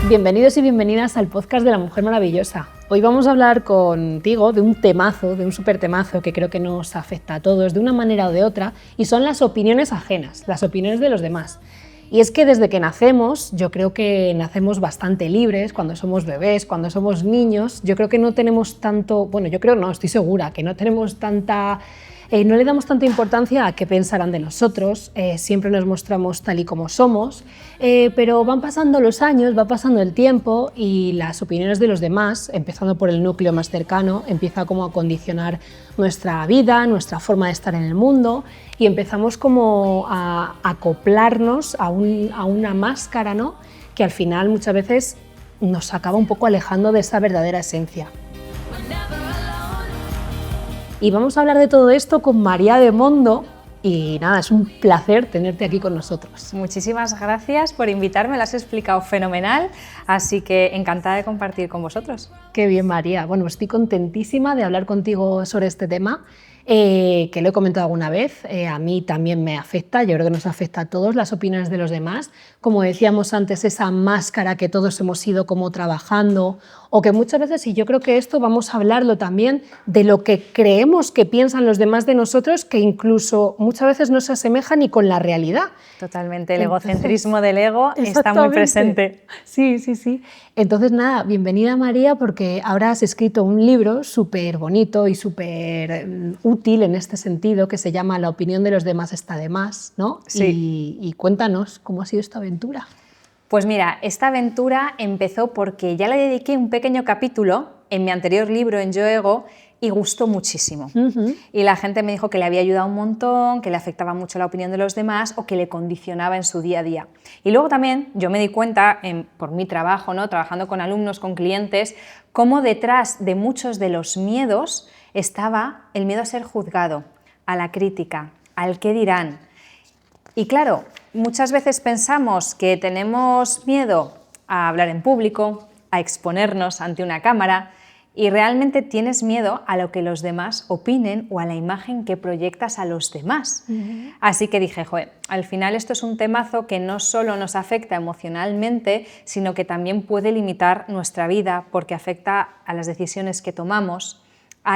Bienvenidos y bienvenidas al podcast de La Mujer Maravillosa. Hoy vamos a hablar contigo de un temazo, de un súper temazo que creo que nos afecta a todos de una manera o de otra, y son las opiniones ajenas, las opiniones de los demás. Y es que desde que nacemos, yo creo que nacemos bastante libres, cuando somos bebés, cuando somos niños, yo creo que no tenemos tanto, bueno, yo creo no, estoy segura, que no tenemos tanta... no le damos tanta importancia a qué pensarán de nosotros, siempre nos mostramos tal y como somos, pero van pasando los años, va pasando el tiempo y las opiniones de los demás, empezando por el núcleo más cercano, empieza como a condicionar nuestra vida, nuestra forma de estar en el mundo y empezamos como a acoplarnos a una máscara, ¿no? Que al final muchas veces nos acaba un poco alejando de esa verdadera esencia. Y vamos a hablar de todo esto con María de Mondo y nada, es un placer tenerte aquí con nosotros. Muchísimas gracias por invitarme, lo has explicado fenomenal, así que encantada de compartir con vosotros. Qué bien, María. Bueno, estoy contentísima de hablar contigo sobre este tema, que lo he comentado alguna vez, a mí también me afecta, yo creo que nos afecta a todos las opiniones de los demás. Como decíamos antes, esa máscara que todos hemos ido como trabajando, o que muchas veces, y yo creo que esto vamos a hablarlo también, de lo que creemos que piensan los demás de nosotros, que incluso muchas veces no se asemeja ni con la realidad. Totalmente, el egocentrismo del ego está muy presente. Sí, sí, sí. Entonces, nada, bienvenida María, porque ahora has escrito un libro súper bonito y súper útil en este sentido, que se llama La opinión de los demás está de más, ¿no? Sí. Y cuéntanos cómo ha sido esta aventura. Pues mira, esta aventura empezó porque ya le dediqué un pequeño capítulo en mi anterior libro, en Yo Ego, y gustó muchísimo. Y la gente me dijo que le había ayudado un montón, que le afectaba mucho la opinión de los demás o que le condicionaba en su día a día. Y luego también yo me di cuenta, por mi trabajo, ¿no? Trabajando con alumnos, con clientes, cómo detrás de muchos de los miedos estaba el miedo a ser juzgado, a la crítica, al qué dirán. Y claro, muchas veces pensamos que tenemos miedo a hablar en público, a exponernos ante una cámara, y realmente tienes miedo a lo que los demás opinen o a la imagen que proyectas a los demás. Así que dije, joder, al final esto es un temazo que no solo nos afecta emocionalmente, sino que también puede limitar nuestra vida porque afecta a las decisiones que tomamos,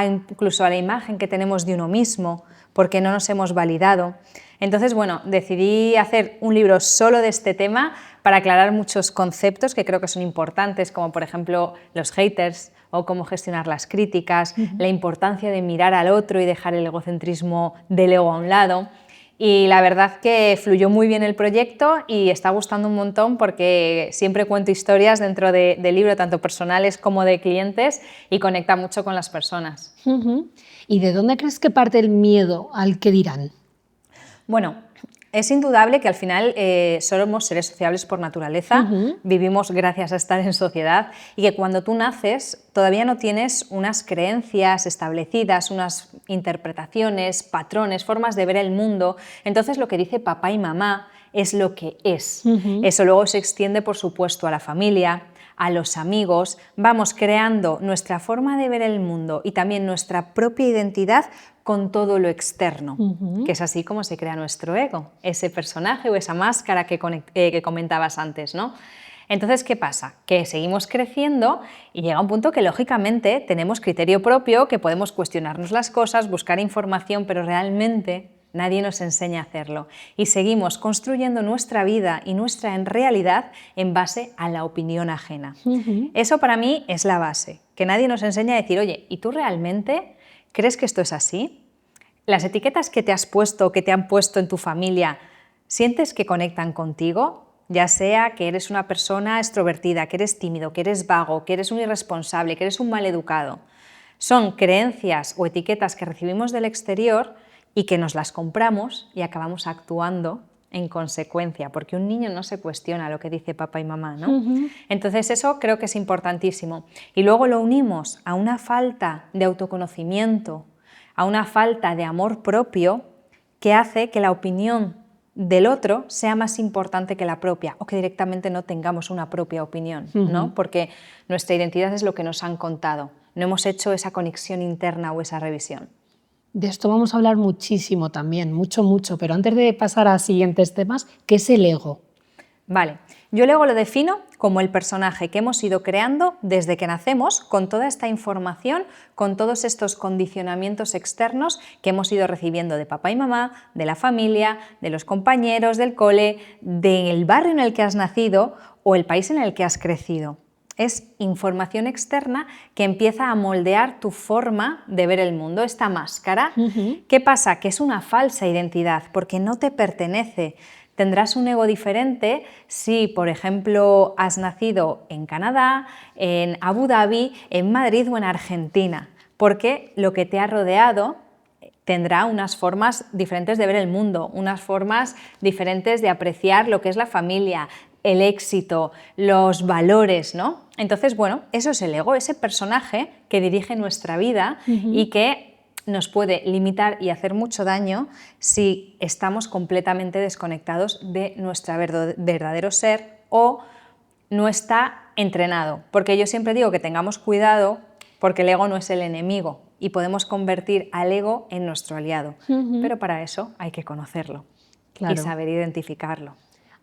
incluso a la imagen que tenemos de uno mismo, porque no nos hemos validado. Entonces, bueno, decidí hacer un libro solo de este tema para aclarar muchos conceptos que creo que son importantes, como por ejemplo los haters o cómo gestionar las críticas, la importancia de mirar al otro y dejar el egocentrismo del ego a un lado. Y la verdad que fluyó muy bien el proyecto y está gustando un montón porque siempre cuento historias dentro del libro, tanto personales como de clientes, y conecta mucho con las personas. ¿Y de dónde crees que parte el miedo al que dirán? Bueno, es indudable que al final somos seres sociables por naturaleza, vivimos gracias a estar en sociedad y que cuando tú naces todavía no tienes unas creencias establecidas, unas interpretaciones, patrones, formas de ver el mundo. Entonces lo que dice papá y mamá es lo que es. Eso luego se extiende, por supuesto, a la familia, a los amigos, vamos creando nuestra forma de ver el mundo y también nuestra propia identidad con todo lo externo, que es así como se crea nuestro ego, ese personaje o esa máscara que comentabas antes, ¿no? Entonces, ¿qué pasa? Que seguimos creciendo y llega un punto que lógicamente tenemos criterio propio, que podemos cuestionarnos las cosas, buscar información, pero realmente nadie nos enseña a hacerlo y seguimos construyendo nuestra vida y nuestra realidad en base a la opinión ajena. Eso para mí es la base, que nadie nos enseña a decir, oye, ¿y tú realmente crees que esto es así? ¿Las etiquetas que te has puesto, que te han puesto en tu familia, sientes que conectan contigo? Ya sea que eres una persona extrovertida, que eres tímido, que eres vago, que eres un irresponsable, que eres un maleducado. Son creencias o etiquetas que recibimos del exterior y que nos las compramos y acabamos actuando en consecuencia, porque un niño no se cuestiona lo que dice papá y mamá, ¿no? Entonces eso creo que es importantísimo. Y luego lo unimos a una falta de autoconocimiento, a una falta de amor propio que hace que la opinión del otro sea más importante que la propia o que directamente no tengamos una propia opinión, ¿no? Porque nuestra identidad es lo que nos han contado. No hemos hecho esa conexión interna o esa revisión. De esto vamos a hablar muchísimo también, mucho, pero antes de pasar a siguientes temas, ¿qué es el ego? Vale, Yo luego lo defino como el personaje que hemos ido creando desde que nacemos, con toda esta información, con todos estos condicionamientos externos que hemos ido recibiendo de papá y mamá, de la familia, de los compañeros, del cole, del barrio en el que has nacido o el país en el que has crecido. Es información externa que empieza a moldear tu forma de ver el mundo, esta máscara. ¿Qué pasa? Que es una falsa identidad porque no te pertenece. Tendrás un ego diferente si, por ejemplo, has nacido en Canadá, en Abu Dhabi, en Madrid o en Argentina, porque lo que te ha rodeado tendrá unas formas diferentes de ver el mundo, unas formas diferentes de apreciar lo que es la familia, el éxito, los valores, ¿no? Entonces, bueno, eso es el ego, ese personaje que dirige nuestra vida y que nos puede limitar y hacer mucho daño si estamos completamente desconectados de nuestro verdadero ser o no está entrenado. Porque yo siempre digo que tengamos cuidado porque el ego no es el enemigo y podemos convertir al ego en nuestro aliado. Pero para eso hay que conocerlo y saber identificarlo.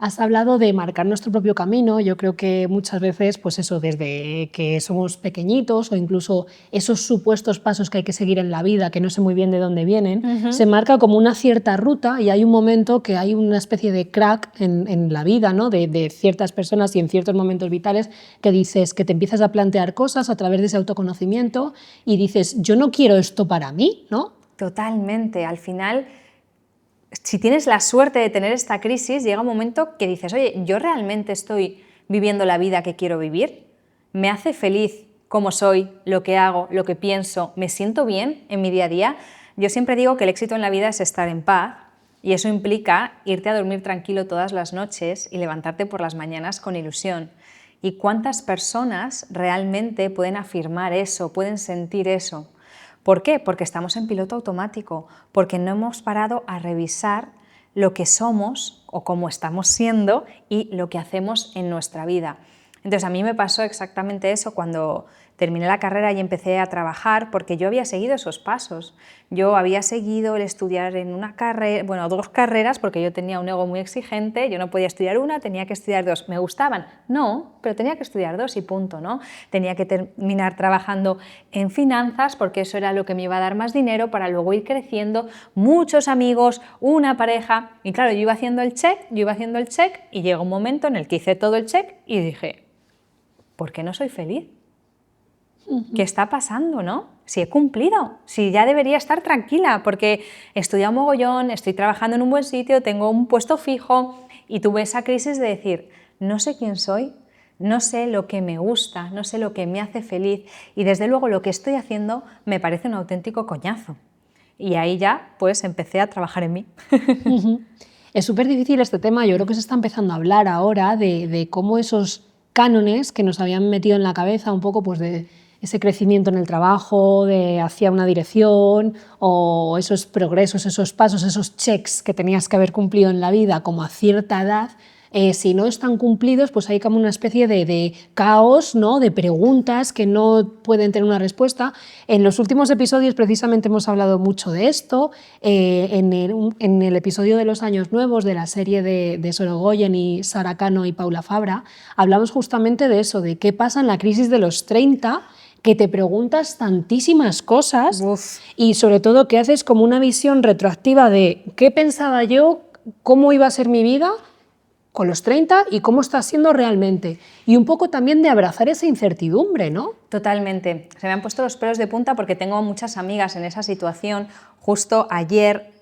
Has hablado de marcar nuestro propio camino. Yo creo que muchas veces, pues eso, desde que somos pequeñitos o incluso esos supuestos pasos que hay que seguir en la vida, que no sé muy bien de dónde vienen, se marca como una cierta ruta y hay un momento que hay una especie de crack en la vida, ¿no? de ciertas personas y en ciertos momentos vitales que dices que te empiezas a plantear cosas a través de ese autoconocimiento y dices, yo no quiero esto para mí, ¿no? Totalmente. Al final, si tienes la suerte de tener esta crisis, llega un momento que dices, oye, ¿yo realmente estoy viviendo la vida que quiero vivir? ¿Me hace feliz cómo soy, lo que hago, lo que pienso? ¿Me siento bien en mi día a día? Yo siempre digo que el éxito en la vida es estar en paz y eso implica irte a dormir tranquilo todas las noches y levantarte por las mañanas con ilusión. ¿Y cuántas personas realmente pueden afirmar eso, pueden sentir eso? ¿Por qué? Porque estamos en piloto automático, porque no hemos parado a revisar lo que somos o cómo estamos siendo y lo que hacemos en nuestra vida. Entonces a mí me pasó exactamente eso cuando terminé la carrera y empecé a trabajar, porque yo había seguido esos pasos. Yo había seguido el estudiar en una carrera, bueno, 2 carreras, porque yo tenía un ego muy exigente, yo no podía estudiar una, tenía que estudiar 2. ¿Me gustaban? No, pero tenía que estudiar 2 y punto, ¿no? Tenía que terminar trabajando en finanzas, porque eso era lo que me iba a dar más dinero para luego ir creciendo, muchos amigos, una pareja, y claro, yo iba haciendo el check y llegó un momento en el que hice todo el check y dije, ¿por qué no soy feliz? ¿Qué está pasando, no? Si he cumplido, si ya debería estar tranquila, porque he estudiado mogollón, estoy trabajando en un buen sitio, tengo un puesto fijo y tuve esa crisis de decir, no sé quién soy, no sé lo que me gusta, no sé lo que me hace feliz y desde luego lo que estoy haciendo me parece un auténtico coñazo. Y ahí ya pues empecé a trabajar en mí. Es súper difícil este tema, yo creo que se está empezando a hablar ahora de cómo esos cánones que nos habían metido en la cabeza un poco pues de ese crecimiento en el trabajo, hacia una dirección, o esos progresos, esos pasos, esos checks que tenías que haber cumplido en la vida como a cierta edad, si no están cumplidos, pues hay como una especie de caos, ¿no? De preguntas que no pueden tener una respuesta. En los últimos episodios precisamente hemos hablado mucho de esto. En el episodio de los años nuevos de la serie de Sorogoyen y Sara Cano y Paula Fabra, hablamos justamente de eso, de qué pasa en la crisis de los 30, que te preguntas tantísimas cosas. Uf. Y sobre todo que haces como una visión retroactiva de qué pensaba yo, cómo iba a ser mi vida con los 30 y cómo está siendo realmente. Y un poco también de abrazar esa incertidumbre, ¿no? Totalmente. Se me han puesto los pelos de punta porque tengo muchas amigas en esa situación. Justo ayer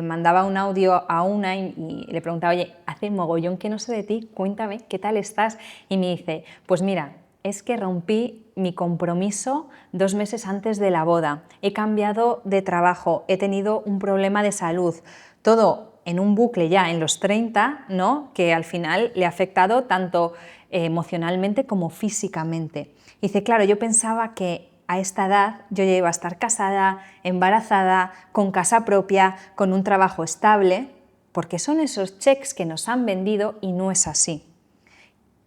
mandaba un audio a una y le preguntaba, oye, hace mogollón que no sé de ti, cuéntame, ¿qué tal estás? Y me dice, pues mira, es que rompí mi compromiso 2 meses antes de la boda, he cambiado de trabajo, he tenido un problema de salud, todo en un bucle ya en los 30, ¿no? Que al final le ha afectado tanto emocionalmente como físicamente. Y dice, claro, yo pensaba que a esta edad yo ya iba a estar casada, embarazada, con casa propia, con un trabajo estable, porque son esos cheques que nos han vendido y no es así.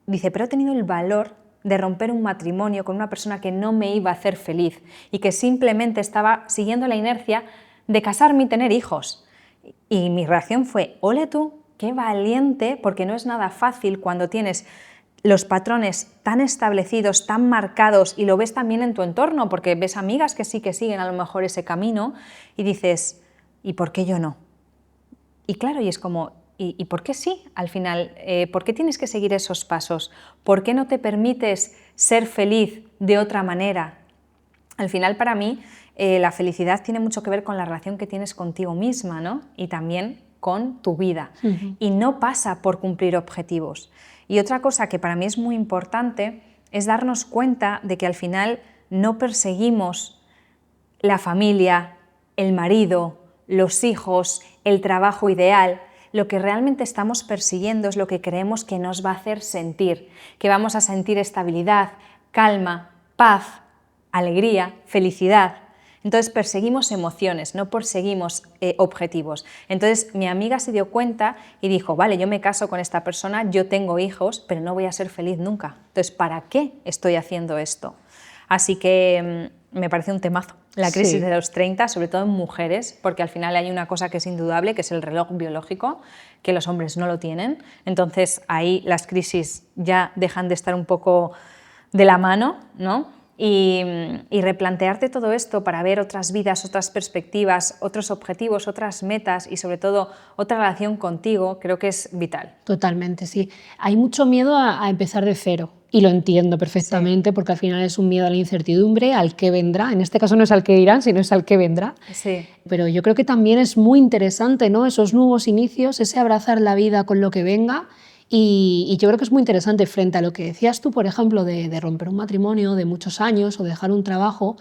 Dice, pero he tenido el valor de romper un matrimonio con una persona que no me iba a hacer feliz y que simplemente estaba siguiendo la inercia de casarme y tener hijos. Y mi reacción fue, ole tú, qué valiente, porque no es nada fácil cuando tienes los patrones tan establecidos, tan marcados, y lo ves también en tu entorno, porque ves amigas que sí que siguen a lo mejor ese camino y dices, ¿y por qué yo no? Y claro, y es como, ¿y por qué sí? Al final, ¿por qué tienes que seguir esos pasos? ¿Por qué no te permites ser feliz de otra manera? Al final, para mí, la felicidad tiene mucho que ver con la relación que tienes contigo misma, ¿no? Y también con tu vida. Y no pasa por cumplir objetivos. Y otra cosa que para mí es muy importante es darnos cuenta de que al final no perseguimos la familia, el marido, los hijos, el trabajo ideal. Lo que realmente estamos persiguiendo es lo que creemos que nos va a hacer sentir, que vamos a sentir estabilidad, calma, paz, alegría, felicidad. Entonces perseguimos emociones, no perseguimos objetivos. Entonces mi amiga se dio cuenta y dijo, vale, yo me caso con esta persona, yo tengo hijos, pero no voy a ser feliz nunca. Entonces, ¿para qué estoy haciendo esto? Así que me parece un temazo. La crisis de los 30, sobre todo en mujeres, porque al final hay una cosa que es indudable, que es el reloj biológico, que los hombres no lo tienen. Entonces ahí las crisis ya dejan de estar un poco de la mano, ¿no? Y replantearte todo esto para ver otras vidas, otras perspectivas, otros objetivos, otras metas y sobre todo otra relación contigo, creo que es vital. Totalmente, sí. Hay mucho miedo a empezar de cero y lo entiendo perfectamente, porque al final es un miedo a la incertidumbre, al que vendrá. En este caso no es al que dirán, sino es al que vendrá. Sí. Pero yo creo que también es muy interesante, ¿no? Esos nuevos inicios, ese abrazar la vida con lo que venga. Y yo creo que es muy interesante frente a lo que decías tú, por ejemplo, de romper un matrimonio de muchos años o dejar un trabajo.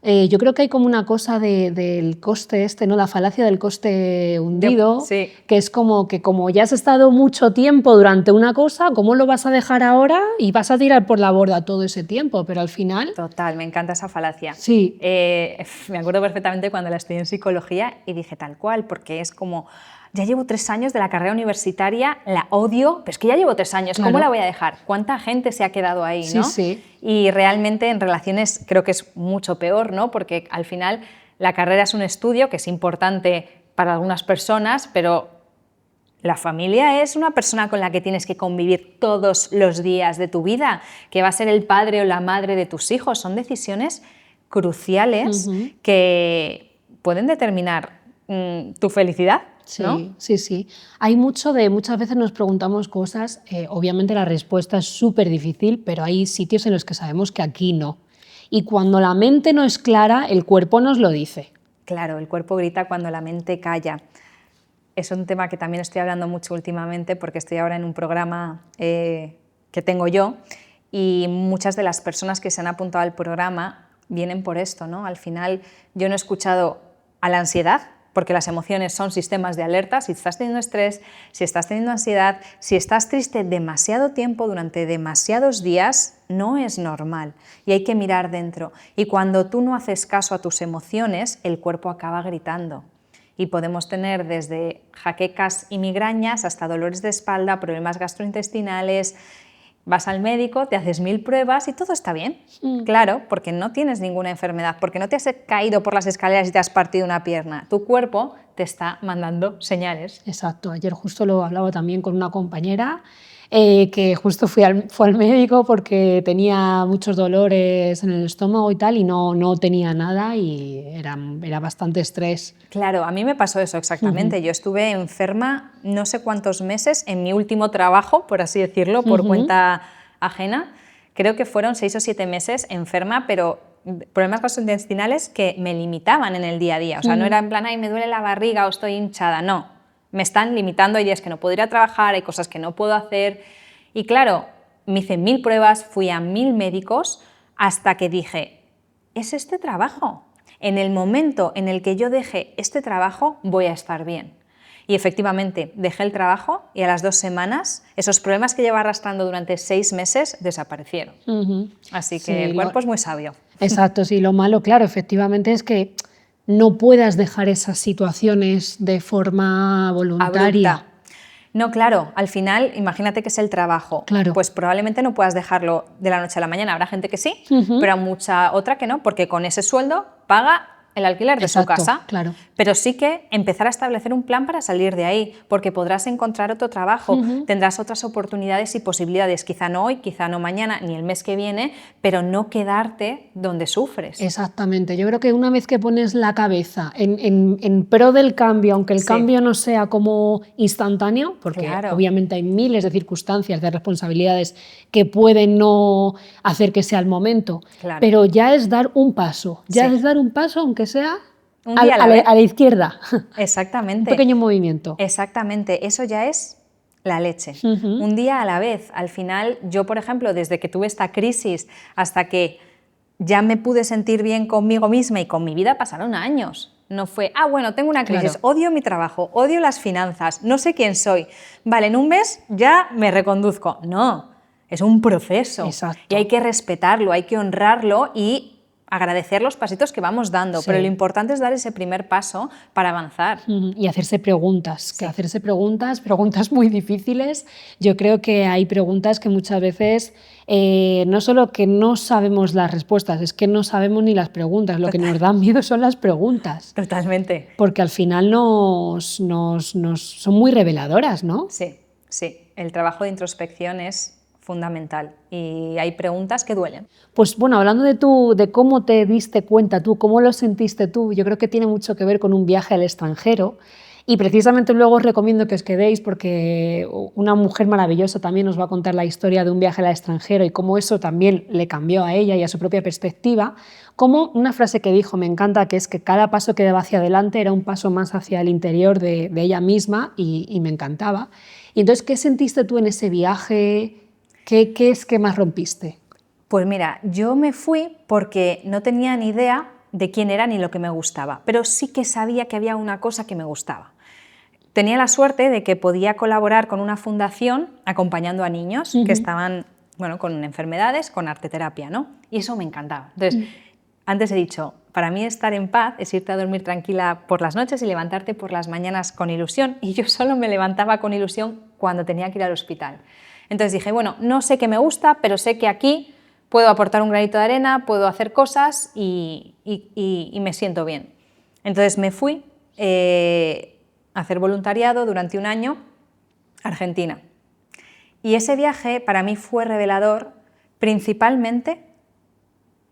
Yo creo que hay como una cosa del coste ¿no? La falacia del coste hundido, Sí. que es como que como ya has estado mucho tiempo durante una cosa, ¿cómo lo vas a dejar ahora? Y vas a tirar por la borda todo ese tiempo, pero al final... Total, me encanta esa falacia. Sí. Me acuerdo perfectamente cuando la estudié en psicología y dije tal cual, porque es como... Ya llevo 3 años de la carrera universitaria, la odio, pero es que ya llevo 3 años, ¿cómo la voy a dejar? ¿Cuánta gente se ha quedado ahí, no? Sí. Y realmente en relaciones creo que es mucho peor, ¿no? Porque al final la carrera es un estudio que es importante para algunas personas, pero la familia es una persona con la que tienes que convivir todos los días de tu vida, que va a ser el padre o la madre de tus hijos. Son decisiones cruciales que pueden determinar tu felicidad. ¿No? Sí. Hay muchas veces nos preguntamos cosas, obviamente la respuesta es súper difícil, pero hay sitios en los que sabemos que aquí no. Y cuando la mente no es clara, el cuerpo nos lo dice. Claro, el cuerpo grita cuando la mente calla. Es un tema que también estoy hablando mucho últimamente porque estoy ahora en un programa que tengo yo y muchas de las personas que se han apuntado al programa vienen por esto, ¿no? Al final yo no he escuchado a la ansiedad, porque las emociones son sistemas de alerta. Si estás teniendo estrés, si estás teniendo ansiedad, si estás triste demasiado tiempo durante demasiados días, no es normal y hay que mirar dentro. Y cuando tú no haces caso a tus emociones, el cuerpo acaba gritando. Y podemos tener desde jaquecas y migrañas hasta dolores de espalda, problemas gastrointestinales. Vas al médico, te haces 1000 pruebas y todo está bien. Claro, porque no tienes ninguna enfermedad, porque no te has caído por las escaleras y te has partido una pierna. Tu cuerpo te está mandando señales. Exacto. Ayer justo lo hablaba también con una compañera que justo fue al médico porque tenía muchos dolores en el estómago y tal y no tenía nada y era bastante estrés. Claro, a mí me pasó eso exactamente. Yo estuve enferma no sé cuántos meses en mi último trabajo, por así decirlo, por cuenta ajena. Creo que fueron 6 o 7 meses enferma, pero problemas gastrointestinales que me limitaban en el día a día. O sea, no era en plan, ay, me duele la barriga o estoy hinchada, no. Me están limitando, hay días que no puedo ir a trabajar, hay cosas que no puedo hacer. Y claro, me hice 1000 pruebas, fui a 1000 médicos hasta que dije, es este trabajo. En el momento en el que yo deje este trabajo, voy a estar bien. Y efectivamente, dejé el trabajo y a las 2 semanas, esos problemas que llevaba arrastrando durante 6 meses desaparecieron. Así que el cuerpo es muy sabio. Exacto, sí. Lo malo, claro, efectivamente es que no puedas dejar esas situaciones de forma voluntaria. Abrupta. No, claro, al final, imagínate que es el trabajo. Claro. Pues probablemente no puedas dejarlo de la noche a la mañana. Habrá gente que sí, pero mucha otra que no, porque con ese sueldo paga el alquiler de Exacto, su casa, claro. pero sí que empezar a establecer un plan para salir de ahí, porque podrás encontrar otro trabajo, tendrás otras oportunidades y posibilidades, quizá no hoy, quizá no mañana, ni el mes que viene, pero no quedarte donde sufres. Exactamente, yo creo que una vez que pones la cabeza en pro del cambio, aunque el Sí. cambio no sea como instantáneo, porque Claro. obviamente hay miles de circunstancias, de responsabilidades que pueden no hacer que sea el momento, Claro. pero ya es dar un paso, ya Sí. es dar un paso aunque sea Un día a la vez. a la izquierda, Exactamente. un pequeño movimiento. Exactamente, eso ya es la leche. Un día a la vez. Al final, yo, por ejemplo, desde que tuve esta crisis hasta que ya me pude sentir bien conmigo misma y con mi vida, pasaron años. No fue, bueno, tengo una crisis, Claro. odio mi trabajo, odio las finanzas, no sé quién soy. Vale, en un mes ya me reconduzco. No, es un proceso. Exacto. Y hay que respetarlo, hay que honrarlo y agradecer los pasitos que vamos dando, Sí. pero lo importante es dar ese primer paso para avanzar. Y hacerse preguntas, Sí. que hacerse preguntas muy difíciles. Yo creo que hay preguntas que muchas veces no solo que no sabemos las respuestas, es que no sabemos ni las preguntas. Lo que nos da miedo son las preguntas, Totalmente. porque al final son muy reveladoras, ¿no? Sí, sí. El trabajo de introspección es fundamental y hay preguntas que duelen. Pues bueno, hablando de cómo te diste cuenta tú, cómo lo sentiste tú, yo creo que tiene mucho que ver con un viaje al extranjero y precisamente luego os recomiendo que os quedéis porque una mujer maravillosa también nos va a contar la historia de un viaje al extranjero y cómo eso también le cambió a ella y a su propia perspectiva, como una frase que dijo, me encanta, que es que cada paso que daba hacia adelante era un paso más hacia el interior de ella misma y me encantaba. Y entonces, ¿qué sentiste tú en ese viaje? ¿Qué es que más rompiste? Pues mira, yo me fui porque no tenía ni idea de quién era ni lo que me gustaba, pero sí que sabía que había una cosa que me gustaba. Tenía la suerte de que podía colaborar con una fundación acompañando a niños que estaban con enfermedades, con arteterapia, ¿no? Y eso me encantaba. Entonces, antes he dicho, para mí estar en paz es irte a dormir tranquila por las noches y levantarte por las mañanas con ilusión, y yo solo me levantaba con ilusión cuando tenía que ir al hospital. Entonces dije, bueno, no sé qué me gusta, pero sé que aquí puedo aportar un granito de arena, puedo hacer cosas y me siento bien. Entonces me fui a hacer voluntariado durante un año a Argentina. Y ese viaje para mí fue revelador principalmente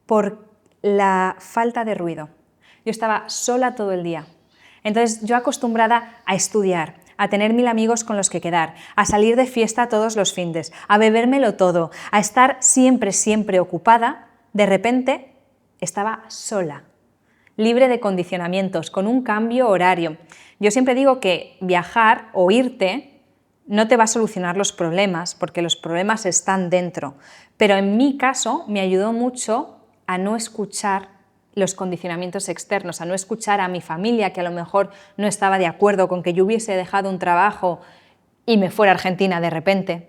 por la falta de ruido. Yo estaba sola todo el día. Entonces yo acostumbrada a estudiar, a tener 1000 amigos con los que quedar, a salir de fiesta todos los findes, a bebérmelo todo, a estar siempre, siempre ocupada, de repente estaba sola, libre de condicionamientos, con un cambio horario. Yo siempre digo que viajar o irte no te va a solucionar los problemas, porque los problemas están dentro, pero en mi caso me ayudó mucho a no escuchar los condicionamientos externos, a no escuchar a mi familia, que a lo mejor no estaba de acuerdo con que yo hubiese dejado un trabajo y me fuera a Argentina de repente,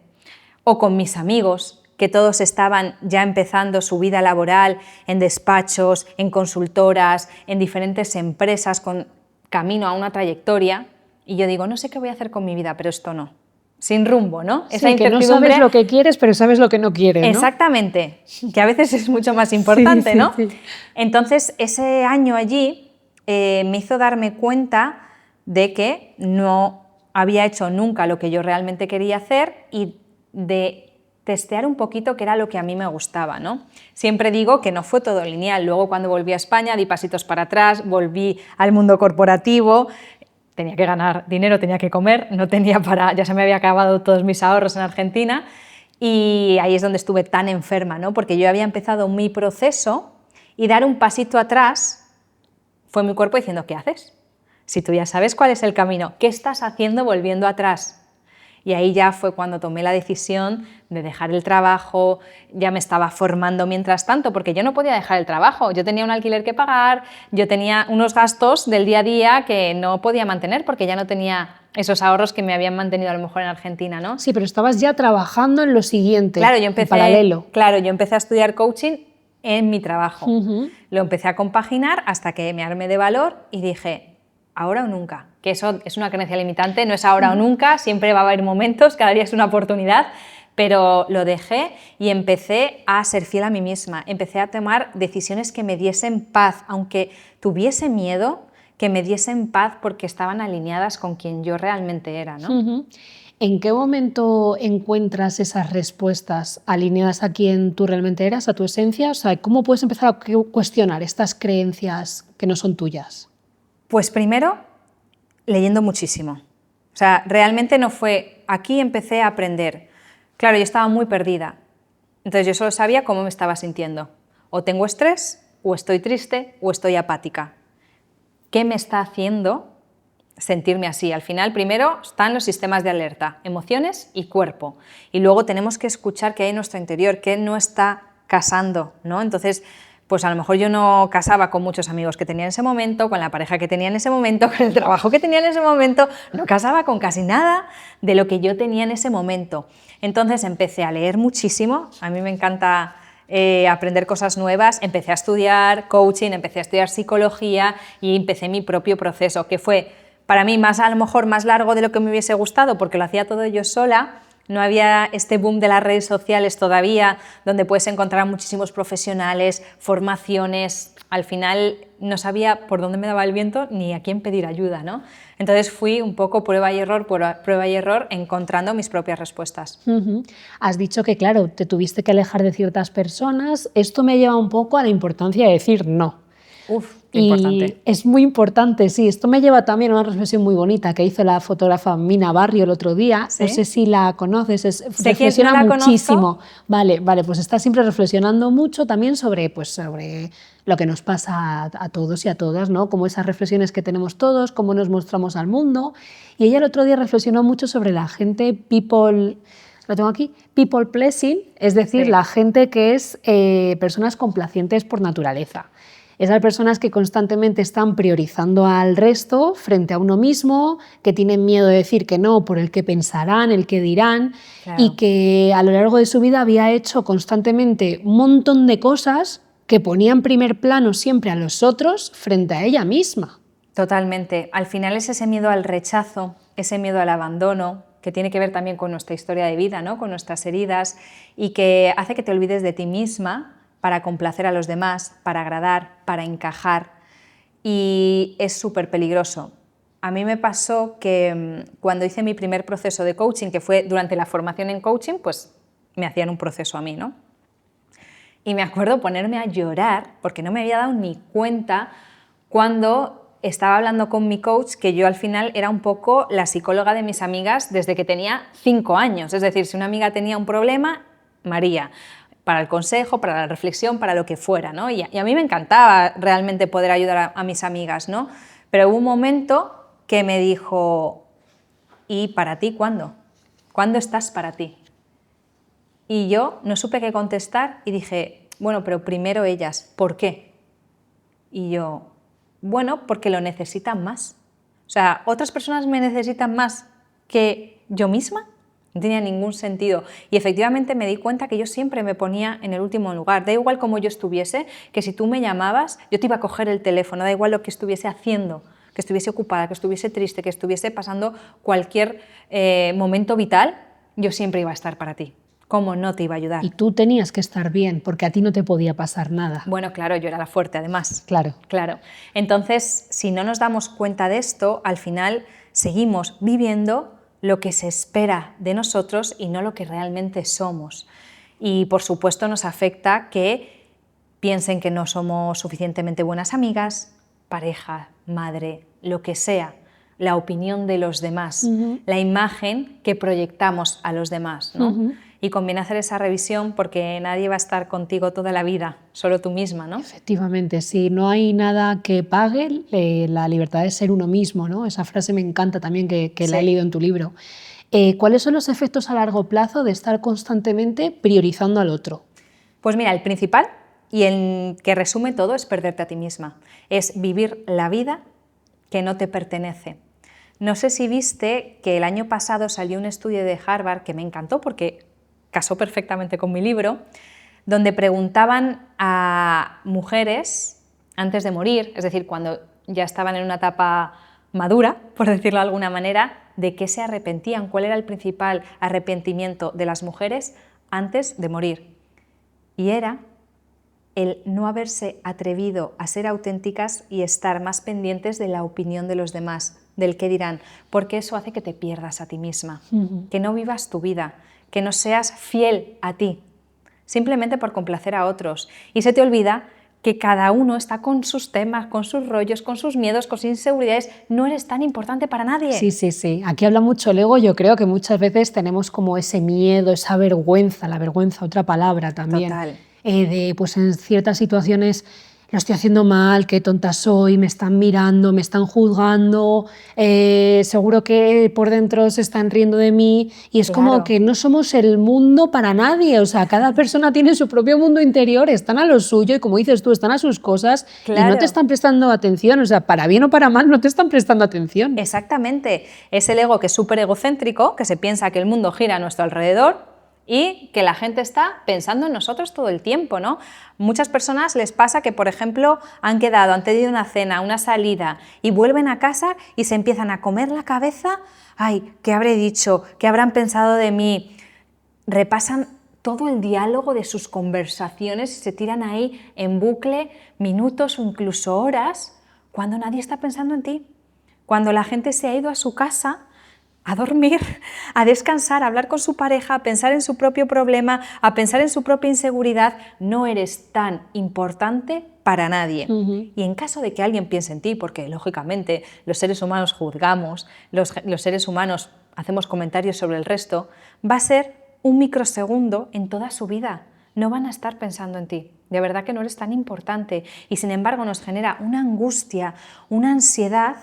o con mis amigos, que todos estaban ya empezando su vida laboral en despachos, en consultoras, en diferentes empresas, con camino a una trayectoria, y yo digo, no sé qué voy a hacer con mi vida, pero esto no. Sin rumbo, ¿no? Sí, que no sabes lo que quieres, pero sabes lo que no quieres, ¿no? Exactamente, que a veces es mucho más importante, sí, ¿no? Sí. Entonces, ese año allí me hizo darme cuenta de que no había hecho nunca lo que yo realmente quería hacer y de testear un poquito qué era lo que a mí me gustaba, ¿no? Siempre digo que no fue todo lineal. Luego, cuando volví a España, di pasitos para atrás, volví al mundo corporativo. Tenía que ganar dinero, tenía que comer, no tenía ya se me había acabado todos mis ahorros en Argentina, y ahí es donde estuve tan enferma, ¿no? Porque yo había empezado mi proceso y dar un pasito atrás fue mi cuerpo diciendo, ¿qué haces? Si tú ya sabes cuál es el camino, ¿qué estás haciendo volviendo atrás? Y ahí ya fue cuando tomé la decisión de dejar el trabajo, ya me estaba formando mientras tanto, porque yo no podía dejar el trabajo, yo tenía un alquiler que pagar, yo tenía unos gastos del día a día que no podía mantener porque ya no tenía esos ahorros que me habían mantenido a lo mejor en Argentina, ¿no? Sí, pero estabas ya trabajando en lo siguiente, claro, en paralelo. Claro, yo empecé a estudiar coaching en mi trabajo. Lo empecé a compaginar hasta que me armé de valor y dije, ahora o nunca, que eso es una creencia limitante, no es ahora o nunca, siempre va a haber momentos, cada día es una oportunidad, pero lo dejé y empecé a ser fiel a mí misma, empecé a tomar decisiones que me diesen paz, aunque tuviese miedo, que me diesen paz porque estaban alineadas con quien yo realmente era, ¿no? ¿En qué momento encuentras esas respuestas alineadas a quien tú realmente eras, a tu esencia? O sea, ¿cómo puedes empezar a cuestionar estas creencias que no son tuyas? Pues primero, leyendo muchísimo. O sea, realmente no fue... Aquí empecé a aprender. Claro, yo estaba muy perdida. Entonces yo solo sabía cómo me estaba sintiendo. O tengo estrés, o estoy triste, o estoy apática. ¿Qué me está haciendo sentirme así? Al final, primero están los sistemas de alerta, emociones y cuerpo. Y luego tenemos que escuchar qué hay en nuestro interior, qué no está casando, ¿no? Entonces, pues a lo mejor yo no casaba con muchos amigos que tenía en ese momento, con la pareja que tenía en ese momento, con el trabajo que tenía en ese momento, no casaba con casi nada de lo que yo tenía en ese momento. Entonces empecé a leer muchísimo, a mí me encanta aprender cosas nuevas, empecé a estudiar coaching, empecé a estudiar psicología y empecé mi propio proceso, que fue para mí a lo mejor más largo de lo que me hubiese gustado porque lo hacía todo yo sola. No había este boom de las redes sociales todavía, donde puedes encontrar muchísimos profesionales, formaciones. Al final no sabía por dónde me daba el viento ni a quién pedir ayuda, ¿no? Entonces fui un poco prueba y error, encontrando mis propias respuestas. Has dicho que, claro, te tuviste que alejar de ciertas personas. Esto me lleva un poco a la importancia de decir no. Qué importante. Es muy importante, sí. Esto me lleva también a una reflexión muy bonita que hizo la fotógrafa Mina Barrio el otro día. ¿Sí? No sé si la conoces, reflexiona no muchísimo. Conozco. Vale, pues está siempre reflexionando mucho también sobre lo que nos pasa a todos y a todas, ¿no? Como esas reflexiones que tenemos todos, cómo nos mostramos al mundo. Y ella el otro día reflexionó mucho sobre la gente lo tengo aquí, people pleasing, es decir, Sí. la gente que es personas complacientes por naturaleza. Esas personas que constantemente están priorizando al resto frente a uno mismo, que tienen miedo de decir que no por el que pensarán, el que dirán, Claro. y que a lo largo de su vida había hecho constantemente un montón de cosas que ponían en primer plano siempre a los otros frente a ella misma. Totalmente. Al final es ese miedo al rechazo, ese miedo al abandono, que tiene que ver también con nuestra historia de vida, ¿no? Con nuestras heridas, y que hace que te olvides de ti misma para complacer a los demás, para agradar, para encajar, y es súper peligroso. A mí me pasó que cuando hice mi primer proceso de coaching, que fue durante la formación en coaching, pues me hacían un proceso a mí, ¿no? Y me acuerdo ponerme a llorar porque no me había dado ni cuenta cuando estaba hablando con mi coach que yo al final era un poco la psicóloga de mis amigas desde que tenía 5 años. Es decir, si una amiga tenía un problema, María, para el consejo, para la reflexión, para lo que fuera, ¿no? Y a mí me encantaba realmente poder ayudar a mis amigas, ¿no? Pero hubo un momento que me dijo, ¿y para ti cuándo? ¿Cuándo estás para ti? Y yo no supe qué contestar y dije, bueno, pero primero ellas, ¿por qué? Y yo, bueno, porque lo necesitan más. O sea, ¿otras personas me necesitan más que yo misma? No tenía ningún sentido. Y efectivamente me di cuenta que yo siempre me ponía en el último lugar. Da igual cómo yo estuviese, que si tú me llamabas, yo te iba a coger el teléfono, da igual lo que estuviese haciendo, que estuviese ocupada, que estuviese triste, que estuviese pasando cualquier momento vital, yo siempre iba a estar para ti. ¿Cómo no te iba a ayudar? Y tú tenías que estar bien, porque a ti no te podía pasar nada. Bueno, claro, yo era la fuerte, además. Claro. Claro. Entonces, si no nos damos cuenta de esto, al final seguimos viviendo lo que se espera de nosotros y no lo que realmente somos. Y, por supuesto, nos afecta que piensen que no somos suficientemente buenas amigas, pareja, madre, lo que sea, la opinión de los demás, la imagen que proyectamos a los demás, ¿no? Y conviene hacer esa revisión porque nadie va a estar contigo toda la vida, solo tú misma, ¿no? Efectivamente, sí, no hay nada que pague la libertad de ser uno mismo, ¿no? Esa frase me encanta también, que Sí. la he leído en tu libro. ¿Cuáles son los efectos a largo plazo de estar constantemente priorizando al otro? Pues mira, el principal y el que resume todo es perderte a ti misma. Es vivir la vida que no te pertenece. No sé si viste que el año pasado salió un estudio de Harvard que me encantó porque casó perfectamente con mi libro, donde preguntaban a mujeres antes de morir, es decir, cuando ya estaban en una etapa madura, por decirlo de alguna manera, de qué se arrepentían, cuál era el principal arrepentimiento de las mujeres antes de morir. Y era el no haberse atrevido a ser auténticas y estar más pendientes de la opinión de los demás, del qué dirán, porque eso hace que te pierdas a ti misma, que no vivas tu vida, que no seas fiel a ti, simplemente por complacer a otros. Y se te olvida que cada uno está con sus temas, con sus rollos, con sus miedos, con sus inseguridades. No eres tan importante para nadie. Sí, sí, sí. Aquí habla mucho el ego. Yo creo que muchas veces tenemos como ese miedo, esa vergüenza, la vergüenza, otra palabra también. Total. De pues en ciertas situaciones lo estoy haciendo mal, qué tonta soy, me están mirando, me están juzgando, seguro que por dentro se están riendo de mí y es como que no somos el mundo para nadie, o sea, cada persona tiene su propio mundo interior, están a lo suyo y como dices tú, están a sus cosas y no te están prestando atención, o sea, para bien o para mal no te están prestando atención. Exactamente, es el ego que es súper egocéntrico, que se piensa que el mundo gira a nuestro alrededor y que la gente está pensando en nosotros todo el tiempo, ¿no? Muchas personas les pasa que, por ejemplo, han tenido una cena, una salida y vuelven a casa y se empiezan a comer la cabeza. Ay, ¿qué habré dicho? ¿Qué habrán pensado de mí? Repasan todo el diálogo de sus conversaciones y se tiran ahí en bucle minutos o incluso horas cuando nadie está pensando en ti. Cuando la gente se ha ido a su casa a dormir, a descansar, a hablar con su pareja, a pensar en su propio problema, a pensar en su propia inseguridad, no eres tan importante para nadie. Y en caso de que alguien piense en ti, porque lógicamente los seres humanos juzgamos, los seres humanos hacemos comentarios sobre el resto, va a ser un microsegundo en toda su vida. No van a estar pensando en ti. De verdad que no eres tan importante. Y sin embargo nos genera una angustia, una ansiedad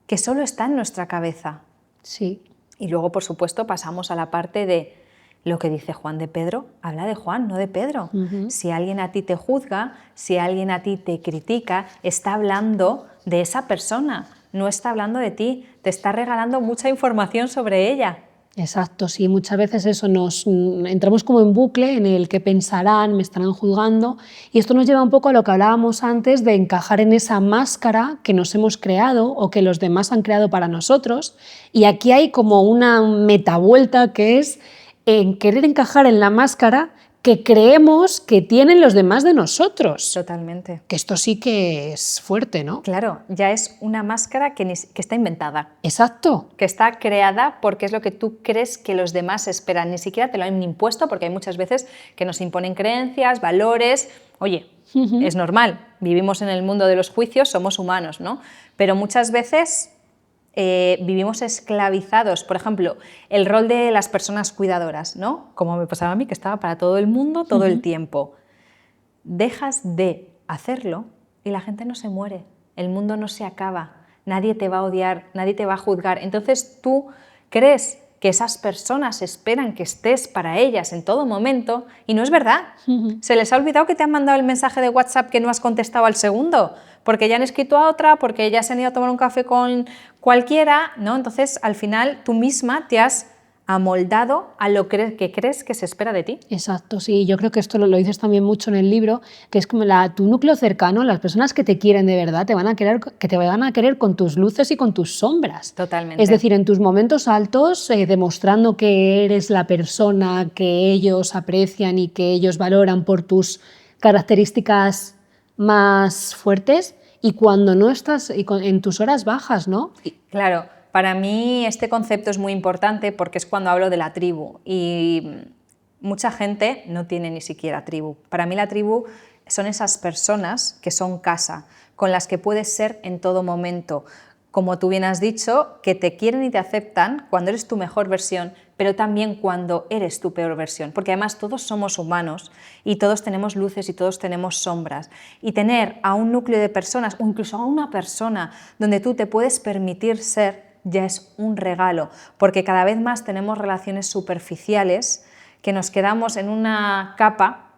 que solo está en nuestra cabeza. Sí. Y luego, por supuesto, pasamos a la parte de lo que dice Juan de Pedro, habla de Juan, no de Pedro. Si alguien a ti te juzga, si alguien a ti te critica, está hablando de esa persona, no está hablando de ti, te está regalando mucha información sobre ella. Exacto, sí, muchas veces eso entramos como en bucle en el que pensarán, me estarán juzgando y esto nos lleva un poco a lo que hablábamos antes de encajar en esa máscara que nos hemos creado o que los demás han creado para nosotros y aquí hay como una metavuelta que es en querer encajar en la máscara que creemos que tienen los demás de nosotros. Totalmente. Que esto sí que es fuerte, ¿no? Claro, ya es una máscara que está inventada. Exacto. Que está creada porque es lo que tú crees que los demás esperan. Ni siquiera te lo han impuesto porque hay muchas veces que nos imponen creencias, valores. Oye, es normal, vivimos en el mundo de los juicios, somos humanos, ¿no? Pero muchas veces vivimos esclavizados. Por ejemplo, el rol de las personas cuidadoras, ¿no? Como me pasaba a mí, que estaba para todo el mundo todo el tiempo. Dejas de hacerlo y la gente no se muere, el mundo no se acaba, nadie te va a odiar, nadie te va a juzgar. Entonces tú crees que esas personas esperan que estés para ellas en todo momento y no es verdad. Se les ha olvidado que te han mandado el mensaje de WhatsApp que no has contestado al segundo, porque ya han escrito a otra, porque ya se han ido a tomar un café con cualquiera, ¿no? Entonces al final tú misma te has amoldado a lo que crees que se espera de ti. Exacto, sí, yo creo que esto lo dices también mucho en el libro, que es como tu núcleo cercano, las personas que te quieren de verdad, te van a querer con tus luces y con tus sombras. Totalmente. Es decir, en tus momentos altos, demostrando que eres la persona que ellos aprecian y que ellos valoran por tus características más fuertes, y cuando no estás en tus horas bajas, ¿no? Claro. Para mí este concepto es muy importante porque es cuando hablo de la tribu y mucha gente no tiene ni siquiera tribu. Para mí la tribu son esas personas que son casa, con las que puedes ser en todo momento. Como tú bien has dicho, que te quieren y te aceptan cuando eres tu mejor versión, pero también cuando eres tu peor versión, porque además todos somos humanos y todos tenemos luces y todos tenemos sombras. Y tener a un núcleo de personas o incluso a una persona donde tú te puedes permitir ser, ya es un regalo, porque cada vez más tenemos relaciones superficiales que nos quedamos en una capa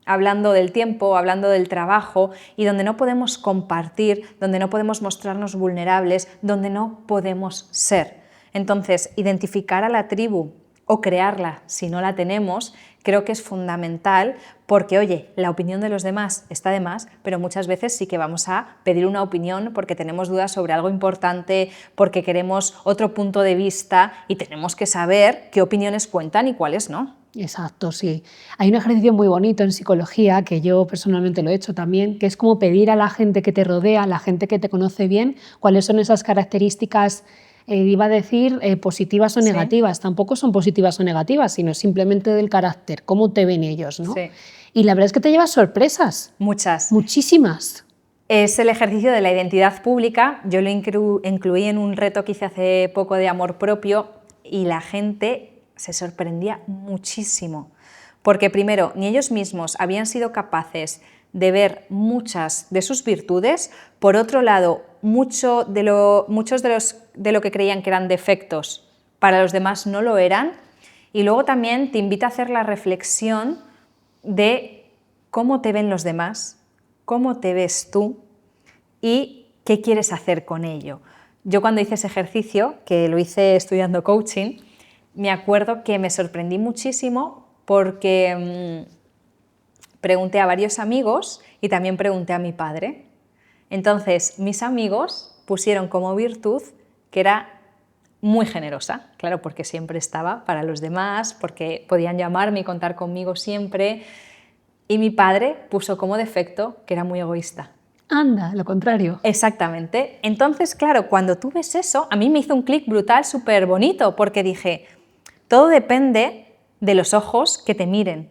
hablando del tiempo, hablando del trabajo y donde no podemos compartir, donde no podemos mostrarnos vulnerables, donde no podemos ser. Entonces, identificar a la tribu o crearla si no la tenemos, creo que es fundamental porque, oye, la opinión de los demás está de más, pero muchas veces sí que vamos a pedir una opinión porque tenemos dudas sobre algo importante, porque queremos otro punto de vista y tenemos que saber qué opiniones cuentan y cuáles no. Exacto, sí. Hay un ejercicio muy bonito en psicología, que yo personalmente lo he hecho también, que es como pedir a la gente que te rodea, a la gente que te conoce bien, cuáles son esas características, iba a decir, positivas o Sí. negativas. Tampoco son positivas o negativas, sino simplemente del carácter, cómo te ven ellos, ¿no? Sí. Y la verdad es que te llevas sorpresas. Muchas. Muchísimas. Es el ejercicio de la identidad pública. Yo lo incluí en un reto que hice hace poco de amor propio y la gente se sorprendía muchísimo. Porque primero, ni ellos mismos habían sido capaces de ver muchas de sus virtudes. Por otro lado, muchos de lo que creían que eran defectos para los demás no lo eran. Y luego también te invita a hacer la reflexión de cómo te ven los demás, cómo te ves tú y qué quieres hacer con ello. Yo cuando hice ese ejercicio, que lo hice estudiando coaching, me acuerdo que me sorprendí muchísimo porque pregunté a varios amigos y también pregunté a mi padre. Entonces, mis amigos pusieron como virtud que era muy generosa, claro, porque siempre estaba para los demás, porque podían llamarme y contar conmigo siempre. Y mi padre puso como defecto que era muy egoísta. Anda, lo contrario. Exactamente. Entonces, claro, cuando tú ves eso, a mí me hizo un clic brutal, súper bonito, porque dije, todo depende de los ojos que te miren.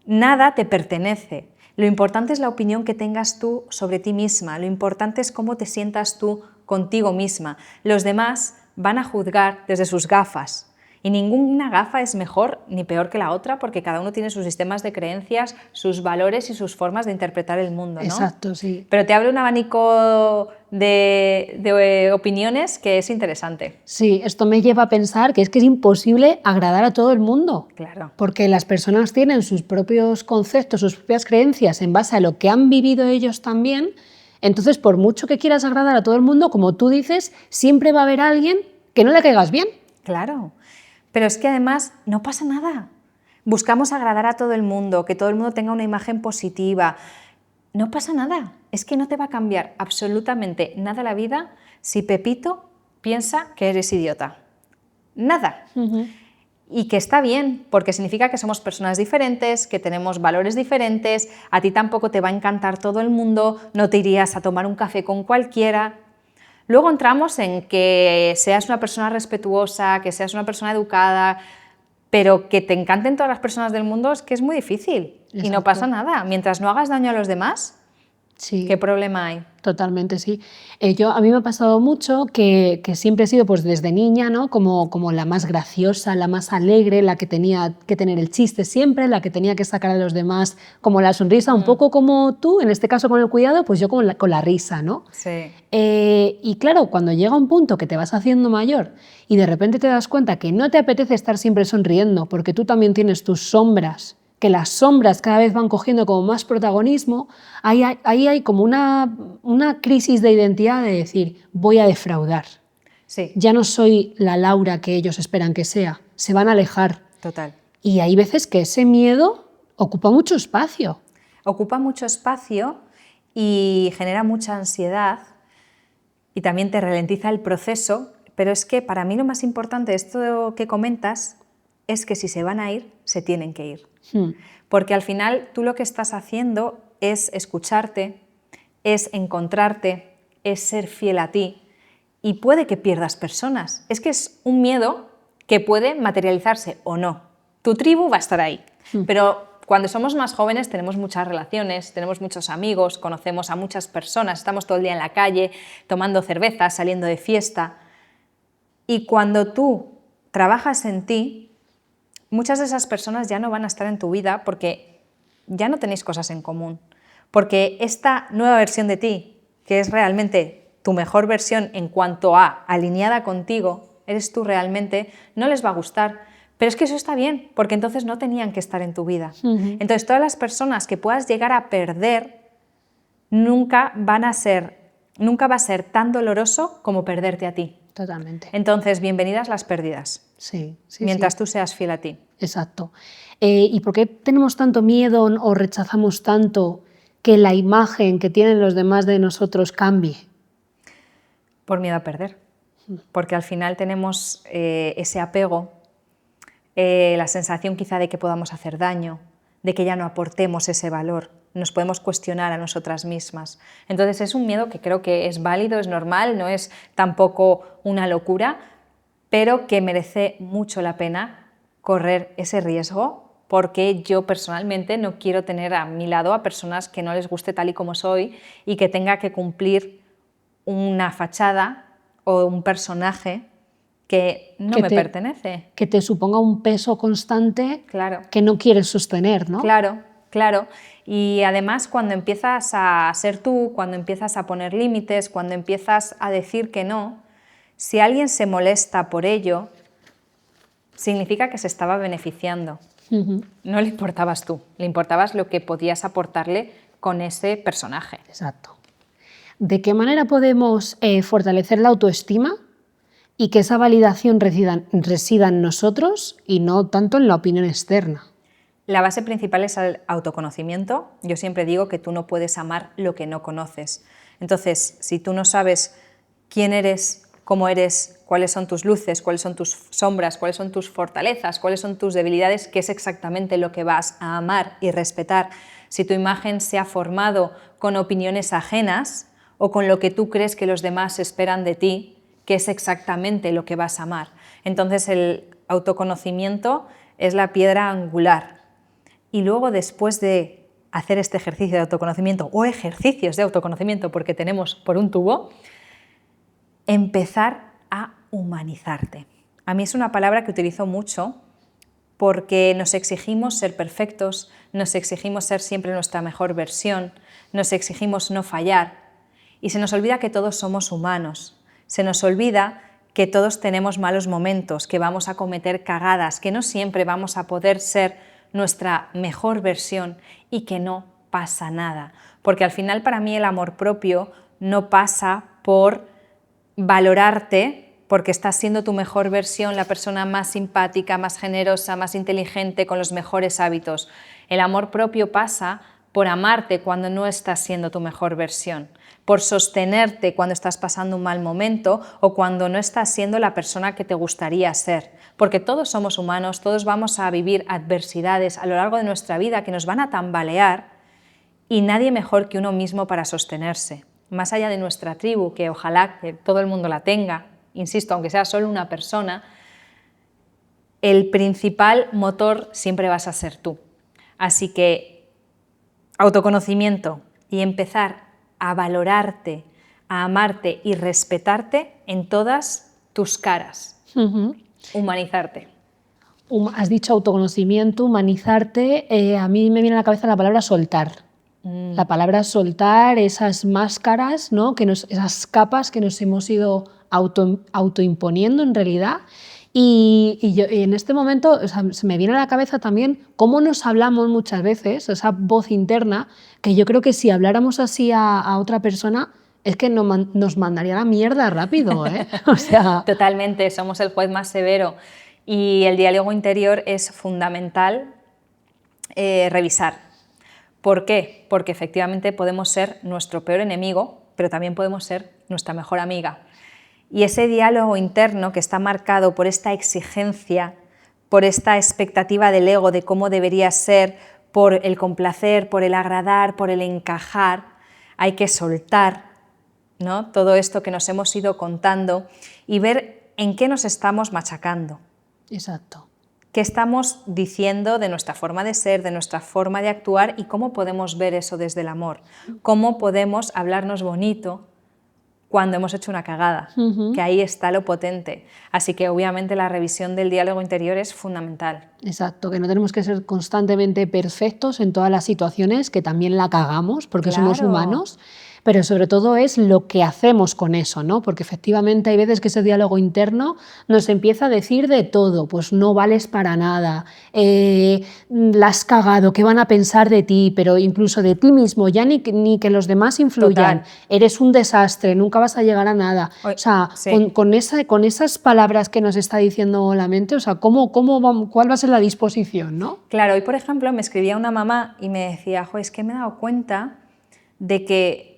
Nada te pertenece. Lo importante es la opinión que tengas tú sobre ti misma. Lo importante es cómo te sientas tú contigo misma. Los demás van a juzgar desde sus gafas. Y ninguna gafa es mejor ni peor que la otra porque cada uno tiene sus sistemas de creencias, sus valores y sus formas de interpretar el mundo, ¿no? Exacto, sí. Pero te abre un abanico de opiniones que es interesante. Sí, esto me lleva a pensar que es imposible agradar a todo el mundo. Claro. Porque las personas tienen sus propios conceptos, sus propias creencias en base a lo que han vivido ellos también. Entonces, por mucho que quieras agradar a todo el mundo, como tú dices, siempre va a haber alguien que no le caigas bien. Claro. Pero es que además no pasa nada. Buscamos agradar a todo el mundo, que todo el mundo tenga una imagen positiva. No pasa nada. Es que no te va a cambiar absolutamente nada la vida si Pepito piensa que eres idiota. Nada. Y que está bien, porque significa que somos personas diferentes, que tenemos valores diferentes, a ti tampoco te va a encantar todo el mundo, no te irías a tomar un café con cualquiera. Luego entramos en que seas una persona respetuosa, que seas una persona educada, pero que te encanten todas las personas del mundo es que es muy difícil. Exacto. Y no pasa nada. Mientras no hagas daño a los demás, sí. ¿Qué problema hay? Totalmente, sí. A mí me ha pasado mucho que siempre he sido pues, desde niña, ¿no? como la más graciosa, la más alegre, la que tenía que tener el chiste siempre, la que tenía que sacar a los demás como la sonrisa, un poco como tú, en este caso con el cuidado, pues yo con la risa, ¿no? Sí. Y claro, cuando llega un punto que te vas haciendo mayor y de repente te das cuenta que no te apetece estar siempre sonriendo porque tú también tienes tus sombras, que las sombras cada vez van cogiendo como más protagonismo, ahí hay como una crisis de identidad de decir, voy a defraudar. Sí. Ya no soy la Laura que ellos esperan que sea, se van a alejar. Total. Y hay veces que ese miedo ocupa mucho espacio. Ocupa mucho espacio y genera mucha ansiedad y también te ralentiza el proceso, pero es que para mí lo más importante de esto que comentas es que si se van a ir, se tienen que ir. Porque al final tú lo que estás haciendo es escucharte, es encontrarte, es ser fiel a ti y puede que pierdas personas. Es que es un miedo que puede materializarse o no. Tu tribu va a estar ahí, pero cuando somos más jóvenes tenemos muchas relaciones, tenemos muchos amigos, conocemos a muchas personas, estamos todo el día en la calle tomando cerveza, saliendo de fiesta. Y cuando tú trabajas en ti, muchas de esas personas ya no van a estar en tu vida porque ya no tenéis cosas en común. Porque esta nueva versión de ti, que es realmente tu mejor versión en cuanto a alineada contigo, eres tú realmente, no les va a gustar. Pero es que eso está bien, porque entonces no tenían que estar en tu vida. Entonces todas las personas que puedas llegar a perder nunca va a ser tan doloroso como perderte a ti. Totalmente. Entonces, bienvenidas las pérdidas. Sí, sí, mientras sí. tú seas fiel a ti. Exacto. ¿Y por qué tenemos tanto miedo o rechazamos tanto que la imagen que tienen los demás de nosotros cambie? Por miedo a perder. Porque al final tenemos ese apego, la sensación quizá de que podamos hacer daño, de que ya no aportemos ese valor, nos podemos cuestionar a nosotras mismas. Entonces es un miedo que creo que es válido, es normal, no es tampoco una locura, pero que merece mucho la pena correr ese riesgo, porque yo personalmente no quiero tener a mi lado a personas que no les guste tal y como soy y que tenga que cumplir una fachada o un personaje que no me pertenece. Que te suponga un peso constante Claro. que no quieres sostener, ¿no? Claro, claro. Y además cuando empiezas a ser tú, cuando empiezas a poner límites, cuando empiezas a decir que no, si alguien se molesta por ello, significa que se estaba beneficiando. No le importabas tú, le importabas lo que podías aportarle con ese personaje. Exacto. ¿De qué manera podemos fortalecer la autoestima y que esa validación resida en nosotros y no tanto en la opinión externa? La base principal es el autoconocimiento. Yo siempre digo que tú no puedes amar lo que no conoces. Entonces, si tú no sabes quién eres, cómo eres, cuáles son tus luces, cuáles son tus sombras, cuáles son tus fortalezas, cuáles son tus debilidades, qué es exactamente lo que vas a amar y respetar, si tu imagen se ha formado con opiniones ajenas o con lo que tú crees que los demás esperan de ti, qué es exactamente lo que vas a amar. Entonces, el autoconocimiento es la piedra angular. Y luego, después de hacer este ejercicio de autoconocimiento o ejercicios de autoconocimiento, porque tenemos por un tubo, empezar a humanizarte. A mí es una palabra que utilizo mucho porque nos exigimos ser perfectos, nos exigimos ser siempre nuestra mejor versión, nos exigimos no fallar y se nos olvida que todos somos humanos, se nos olvida que todos tenemos malos momentos, que vamos a cometer cagadas, que no siempre vamos a poder ser nuestra mejor versión y que no pasa nada. Porque al final para mí el amor propio no pasa por valorarte porque estás siendo tu mejor versión, la persona más simpática, más generosa, más inteligente, con los mejores hábitos. El amor propio pasa por amarte cuando no estás siendo tu mejor versión, por sostenerte cuando estás pasando un mal momento o cuando no estás siendo la persona que te gustaría ser. Porque todos somos humanos, todos vamos a vivir adversidades a lo largo de nuestra vida que nos van a tambalear y nadie mejor que uno mismo para sostenerse. Más allá de nuestra tribu, que ojalá que todo el mundo la tenga, insisto, aunque sea solo una persona, el principal motor siempre vas a ser tú. Así que autoconocimiento y empezar a valorarte, a amarte y respetarte en todas tus caras. Humanizarte. Has dicho autoconocimiento, humanizarte. A mí me viene a la cabeza la palabra soltar. La palabra soltar, esas máscaras, ¿no? Esas capas que nos hemos ido autoimponiendo en realidad. Y en este momento, o sea, se me viene a la cabeza también cómo nos hablamos muchas veces, esa voz interna, que yo creo que si habláramos así a otra persona, es que nos mandaría a la mierda rápido, ¿eh? O sea... Totalmente, somos el juez más severo y el diálogo interior es fundamental revisar. ¿Por qué? Porque efectivamente podemos ser nuestro peor enemigo, pero también podemos ser nuestra mejor amiga. Y ese diálogo interno que está marcado por esta exigencia, por esta expectativa del ego de cómo debería ser, por el complacer, por el agradar, por el encajar, hay que soltar, ¿no? Todo esto que nos hemos ido contando y ver en qué nos estamos machacando. Exacto. ¿Qué estamos diciendo de nuestra forma de ser, de nuestra forma de actuar y cómo podemos ver eso desde el amor? ¿Cómo podemos hablarnos bonito cuando hemos hecho una cagada? Que ahí está lo potente. Así que obviamente la revisión del diálogo interior es fundamental. Exacto, que no tenemos que ser constantemente perfectos en todas las situaciones, que también la cagamos porque somos humanos, pero sobre todo es lo que hacemos con eso, ¿no? Porque efectivamente hay veces que ese diálogo interno nos empieza a decir de todo, pues no vales para nada, la has cagado, ¿qué van a pensar de ti? Pero incluso de ti mismo, ya ni que los demás influyan, Total. eres un desastre, nunca vas a llegar a nada. O sea, Sí. con esas palabras que nos está diciendo la mente, o sea, ¿cuál va a ser la disposición, ¿no? Claro, hoy por ejemplo me escribía una mamá y me decía, jo, es que me he dado cuenta de que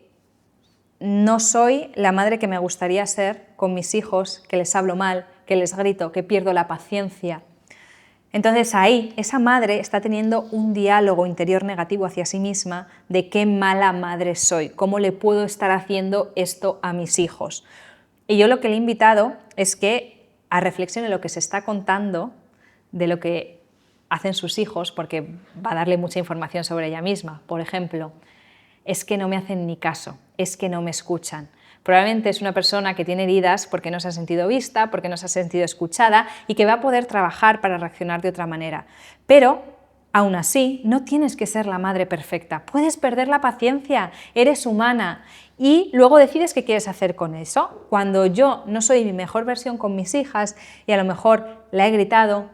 no soy la madre que me gustaría ser con mis hijos, que les hablo mal, que les grito, que pierdo la paciencia. Entonces ahí esa madre está teniendo un diálogo interior negativo hacia sí misma de qué mala madre soy, cómo le puedo estar haciendo esto a mis hijos. Y yo lo que le he invitado es que a reflexione lo que se está contando de lo que hacen sus hijos, porque va a darle mucha información sobre ella misma. Por ejemplo, es que no me hacen ni caso, es que no me escuchan. Probablemente es una persona que tiene heridas porque no se ha sentido vista, porque no se ha sentido escuchada y que va a poder trabajar para reaccionar de otra manera. Pero, aún así, no tienes que ser la madre perfecta. Puedes perder la paciencia, eres humana y luego decides qué quieres hacer con eso. Cuando yo no soy mi mejor versión con mis hijas y a lo mejor la he gritado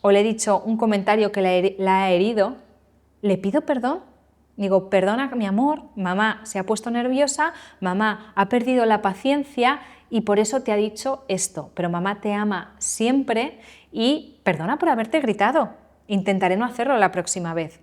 o le he dicho un comentario que la ha herido, le pido perdón. Digo, perdona mi amor, mamá se ha puesto nerviosa, mamá ha perdido la paciencia y por eso te ha dicho esto, pero mamá te ama siempre y perdona por haberte gritado, intentaré no hacerlo la próxima vez.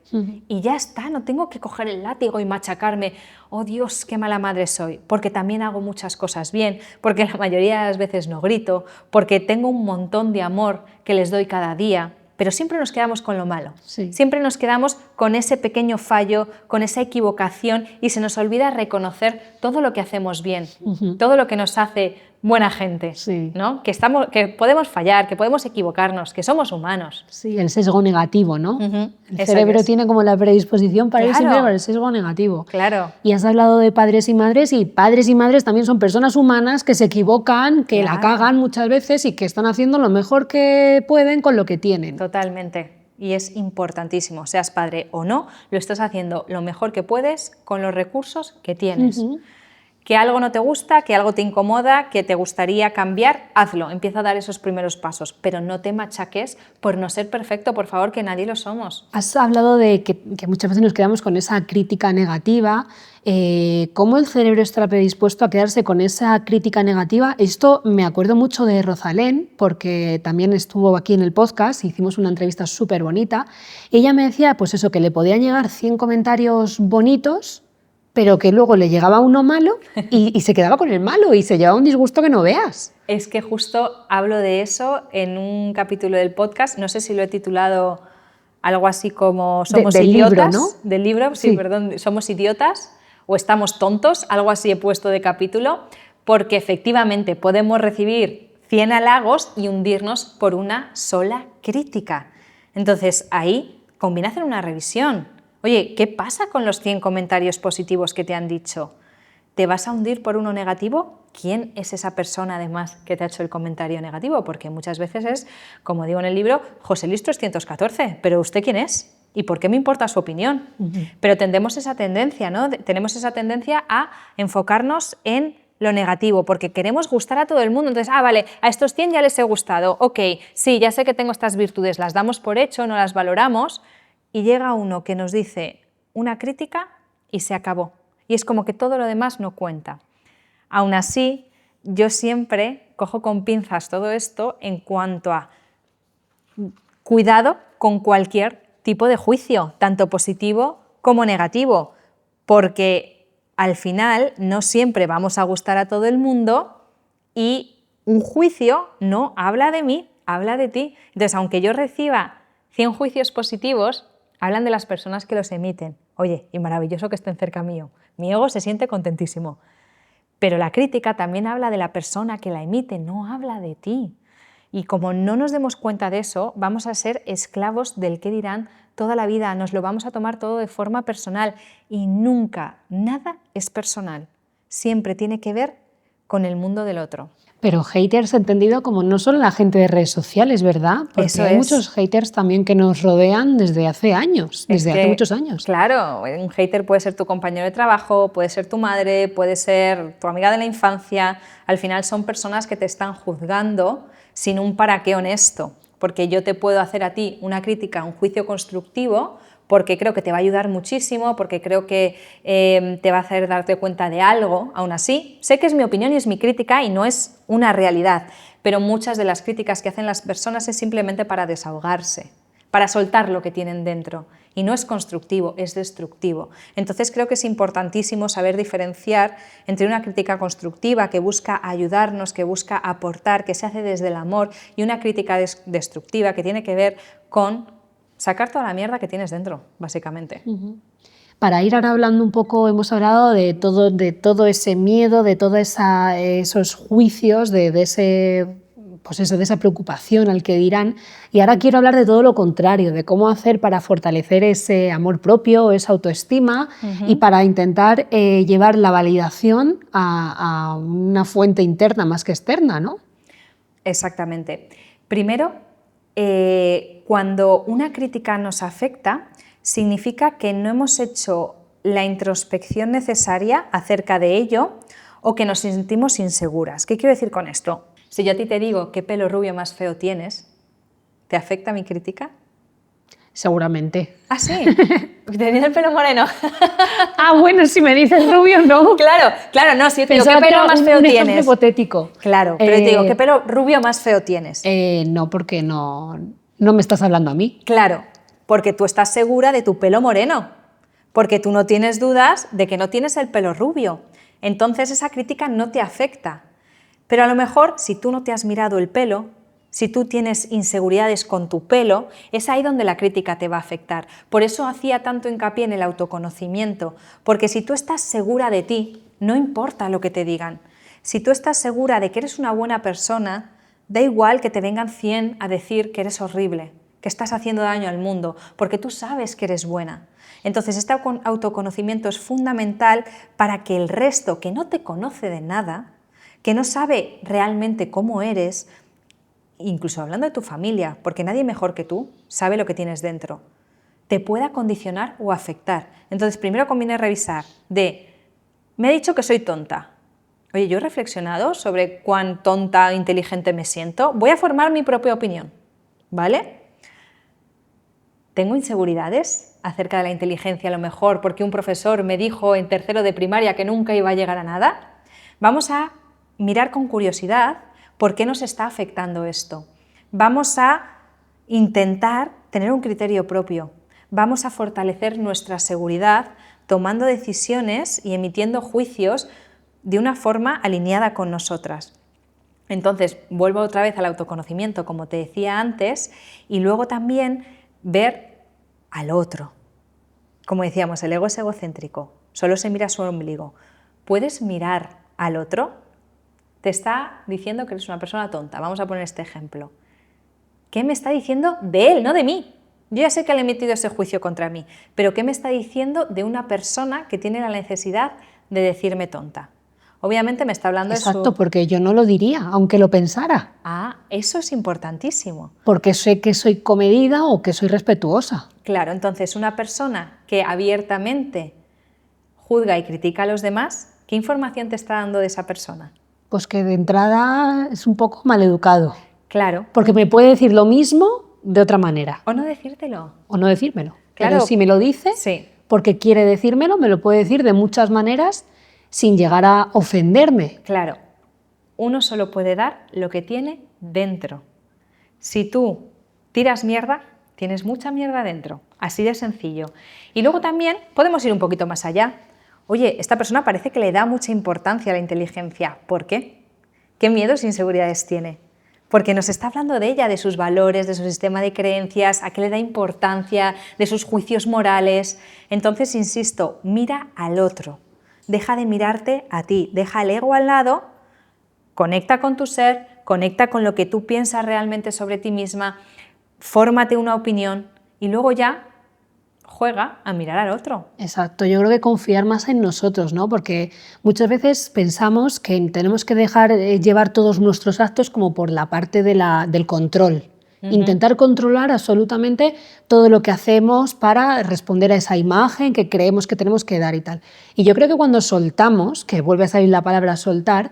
Y ya está, no tengo que coger el látigo y machacarme, oh Dios, qué mala madre soy, porque también hago muchas cosas bien, porque la mayoría de las veces no grito, porque tengo un montón de amor que les doy cada día. Pero siempre nos quedamos con lo malo, Sí. Siempre nos quedamos con ese pequeño fallo, con esa equivocación y se nos olvida reconocer todo lo que hacemos bien, todo lo que nos hace buena gente, Sí. ¿no? Que podemos fallar, que podemos equivocarnos, que somos humanos. Sí, el sesgo negativo, ¿no? El Eso cerebro es. tiene como la predisposición para ir siempre Claro. por el sesgo negativo. Claro. Y has hablado de padres y madres también son personas humanas que se equivocan, que la Claro. cagan muchas veces y que están haciendo lo mejor que pueden con lo que tienen. Totalmente. Y es importantísimo, seas padre o no, lo estás haciendo lo mejor que puedes con los recursos que tienes. Que algo no te gusta, que algo te incomoda, que te gustaría cambiar, hazlo, empieza a dar esos primeros pasos, pero no te machaques por no ser perfecto, por favor, que nadie lo somos. Has hablado de que muchas veces nos quedamos con esa crítica negativa. ¿Cómo el cerebro está predispuesto a quedarse con esa crítica negativa? Esto me acuerdo mucho de Rosalén, porque también estuvo aquí en el podcast, hicimos una entrevista súper bonita. Ella me decía, pues eso, que le podían llegar 100 comentarios bonitos, pero que luego le llegaba uno malo y se quedaba con el malo y se llevaba un disgusto que no veas. Es que justo hablo de eso en un capítulo del podcast, no sé si lo he titulado algo así como Somos del idiotas. libro, ¿no? Del libro, sí, perdón, Somos idiotas o Estamos tontos, algo así he puesto de capítulo, porque efectivamente podemos recibir 100 halagos y hundirnos por una sola crítica. Entonces ahí conviene hacer una revisión. Oye, ¿qué pasa con los 100 comentarios positivos que te han dicho? ¿Te vas a hundir por uno negativo? ¿Quién es esa persona además que te ha hecho el comentario negativo? Porque muchas veces es, como digo en el libro, José Luis 314, pero ¿usted quién es? ¿Y por qué me importa su opinión? Pero tendemos esa tendencia, ¿no? Tenemos esa tendencia a enfocarnos en lo negativo, porque queremos gustar a todo el mundo. Entonces, vale, a estos 100 ya les he gustado, ok, sí, ya sé que tengo estas virtudes, las damos por hecho, no las valoramos, y llega uno que nos dice una crítica y se acabó. Y es como que todo lo demás no cuenta. Aún así, yo siempre cojo con pinzas todo esto en cuanto a cuidado con cualquier tipo de juicio, tanto positivo como negativo, porque al final no siempre vamos a gustar a todo el mundo y un juicio no habla de mí, habla de ti. Entonces, aunque yo reciba 100 juicios positivos, hablan de las personas que los emiten. Oye, y maravilloso que estén cerca mío. Mi ego se siente contentísimo. Pero la crítica también habla de la persona que la emite, no habla de ti. Y como no nos demos cuenta de eso, vamos a ser esclavos del qué dirán toda la vida, nos lo vamos a tomar todo de forma personal y nunca, nada es personal. Siempre tiene que ver con el mundo del otro. Pero haters entendido como no solo la gente de redes sociales, ¿verdad? Porque Eso hay es. muchos haters también que nos rodean desde hace años, desde hace muchos años. Claro, un hater puede ser tu compañero de trabajo, puede ser tu madre, puede ser tu amiga de la infancia. Al final son personas que te están juzgando sin un para qué honesto, porque yo te puedo hacer a ti una crítica, un juicio constructivo, porque creo que te va a ayudar muchísimo, porque creo que te va a hacer darte cuenta de algo. Aún así, sé que es mi opinión y es mi crítica y no es una realidad, pero muchas de las críticas que hacen las personas es simplemente para desahogarse, para soltar lo que tienen dentro. Y no es constructivo, es destructivo. Entonces creo que es importantísimo saber diferenciar entre una crítica constructiva que busca ayudarnos, que busca aportar, que se hace desde el amor, y una crítica destructiva que tiene que ver con sacar toda la mierda que tienes dentro, básicamente. Para ir ahora hablando un poco, hemos hablado de todo ese miedo, de todos esos juicios, de esa preocupación al que dirán. Y ahora quiero hablar de todo lo contrario, de cómo hacer para fortalecer ese amor propio, esa autoestima y para intentar llevar la validación a una fuente interna más que externa, ¿no? Exactamente. Primero, cuando una crítica nos afecta, significa que no hemos hecho la introspección necesaria acerca de ello o que nos sentimos inseguras. ¿Qué quiero decir con esto? Si yo a ti te digo qué pelo rubio más feo tienes, ¿te afecta mi crítica? Seguramente. Ah, sí, porque tenía el pelo moreno. Ah, bueno, si me dices rubio, no. Claro, no, si yo te digo, ¿qué pelo más feo un tienes? Hipotético. Claro, pero te digo, ¿qué pelo rubio más feo tienes? No, porque no me estás hablando a mí. Claro, porque tú estás segura de tu pelo moreno, porque tú no tienes dudas de que no tienes el pelo rubio. Entonces esa crítica no te afecta. Pero a lo mejor, si tú no te has mirado el pelo, si tú tienes inseguridades con tu pelo, es ahí donde la crítica te va a afectar. Por eso hacía tanto hincapié en el autoconocimiento, porque si tú estás segura de ti, no importa lo que te digan. Si tú estás segura de que eres una buena persona, da igual que te vengan 100 a decir que eres horrible, que estás haciendo daño al mundo, porque tú sabes que eres buena. Entonces, este autoconocimiento es fundamental para que el resto, que no te conoce de nada, que no sabe realmente cómo eres, incluso hablando de tu familia, porque nadie mejor que tú sabe lo que tienes dentro, te pueda condicionar o afectar. Entonces, primero conviene revisar me he dicho que soy tonta. Oye, yo he reflexionado sobre cuán tonta, inteligente me siento. Voy a formar mi propia opinión, ¿vale? ¿Tengo inseguridades acerca de la inteligencia a lo mejor porque un profesor me dijo en tercero de primaria que nunca iba a llegar a nada? Vamos a mirar con curiosidad por qué nos está afectando esto. Vamos a intentar tener un criterio propio. Vamos a fortalecer nuestra seguridad tomando decisiones y emitiendo juicios de una forma alineada con nosotras. Entonces, vuelvo otra vez al autoconocimiento, como te decía antes, y luego también ver al otro. Como decíamos, el ego es egocéntrico, solo se mira su ombligo. ¿Puedes mirar al otro? Te está diciendo que eres una persona tonta. Vamos a poner este ejemplo. ¿Qué me está diciendo de él, no de mí? Yo ya sé que le he emitido ese juicio contra mí, pero ¿qué me está diciendo de una persona que tiene la necesidad de decirme tonta? Obviamente me está hablando de su... Exacto, porque yo no lo diría, aunque lo pensara. Ah, eso es importantísimo. Porque sé que soy comedida o que soy respetuosa. Claro, entonces una persona que abiertamente juzga y critica a los demás, ¿qué información te está dando de esa persona? Pues que de entrada es un poco maleducado. Claro. Porque me puede decir lo mismo de otra manera. O no decírtelo. O no decírmelo. Claro. Pero si me lo dice, sí, porque quiere decírmelo, me lo puede decir de muchas maneras sin llegar a ofenderme. Claro. Uno solo puede dar lo que tiene dentro. Si tú tiras mierda, tienes mucha mierda dentro. Así de sencillo. Y luego también podemos ir un poquito más allá. Oye, esta persona parece que le da mucha importancia a la inteligencia. ¿Por qué? ¿Qué miedos e inseguridades tiene? Porque nos está hablando de ella, de sus valores, de su sistema de creencias, a qué le da importancia, de sus juicios morales. Entonces, insisto, mira al otro. Deja de mirarte a ti, deja el ego al lado, conecta con tu ser, conecta con lo que tú piensas realmente sobre ti misma, fórmate una opinión y luego ya juega a mirar al otro. Exacto, yo creo que confiar más en nosotros, ¿no? Porque muchas veces pensamos que tenemos que dejar llevar todos nuestros actos como por la parte del control. Intentar controlar absolutamente todo lo que hacemos para responder a esa imagen que creemos que tenemos que dar y tal. Y yo creo que cuando soltamos, que vuelve a salir la palabra soltar,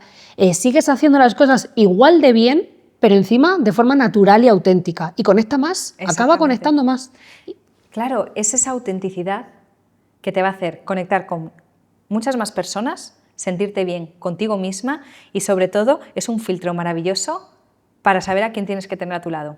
sigues haciendo las cosas igual de bien, pero encima de forma natural y auténtica. Y conecta más, acaba conectando más. Claro, es esa autenticidad que te va a hacer conectar con muchas más personas, sentirte bien contigo misma y sobre todo es un filtro maravilloso para saber a quién tienes que tener a tu lado.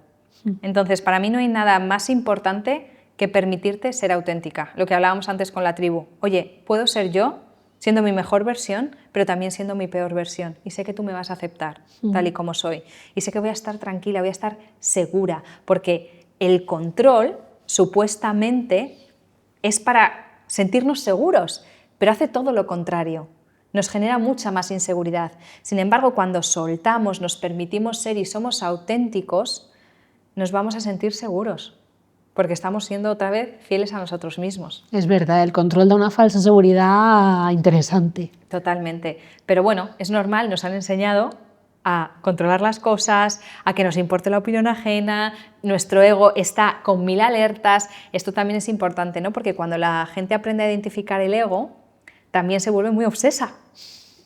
Entonces, para mí no hay nada más importante que permitirte ser auténtica. Lo que hablábamos antes con la tribu. Oye, puedo ser yo siendo mi mejor versión, pero también siendo mi peor versión. Y sé que tú me vas a aceptar tal y como soy. Y sé que voy a estar tranquila, voy a estar segura, porque el control supuestamente es para sentirnos seguros, pero hace todo lo contrario. Nos genera mucha más inseguridad. Sin embargo, cuando soltamos, nos permitimos ser y somos auténticos, nos vamos a sentir seguros, porque estamos siendo otra vez fieles a nosotros mismos. Es verdad, el control da una falsa seguridad interesante. Totalmente. Pero bueno, es normal, nos han enseñado a controlar las cosas, a que nos importe la opinión ajena, nuestro ego está con 1000 alertas. Esto también es importante, ¿no? Porque cuando la gente aprende a identificar el ego, también se vuelve muy obsesa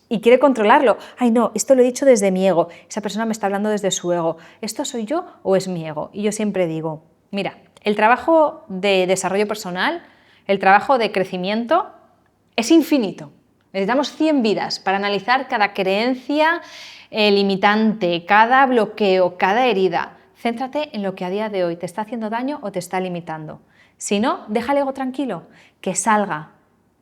y quiere controlarlo. Ay, no, esto lo he dicho desde mi ego, esa persona me está hablando desde su ego. ¿Esto soy yo o es mi ego? Y yo siempre digo, mira, el trabajo de desarrollo personal, el trabajo de crecimiento es infinito. Necesitamos 100 vidas para analizar cada creencia limitante, cada bloqueo, cada herida. Céntrate en lo que a día de hoy te está haciendo daño o te está limitando. Si no, deja el ego tranquilo, que salga,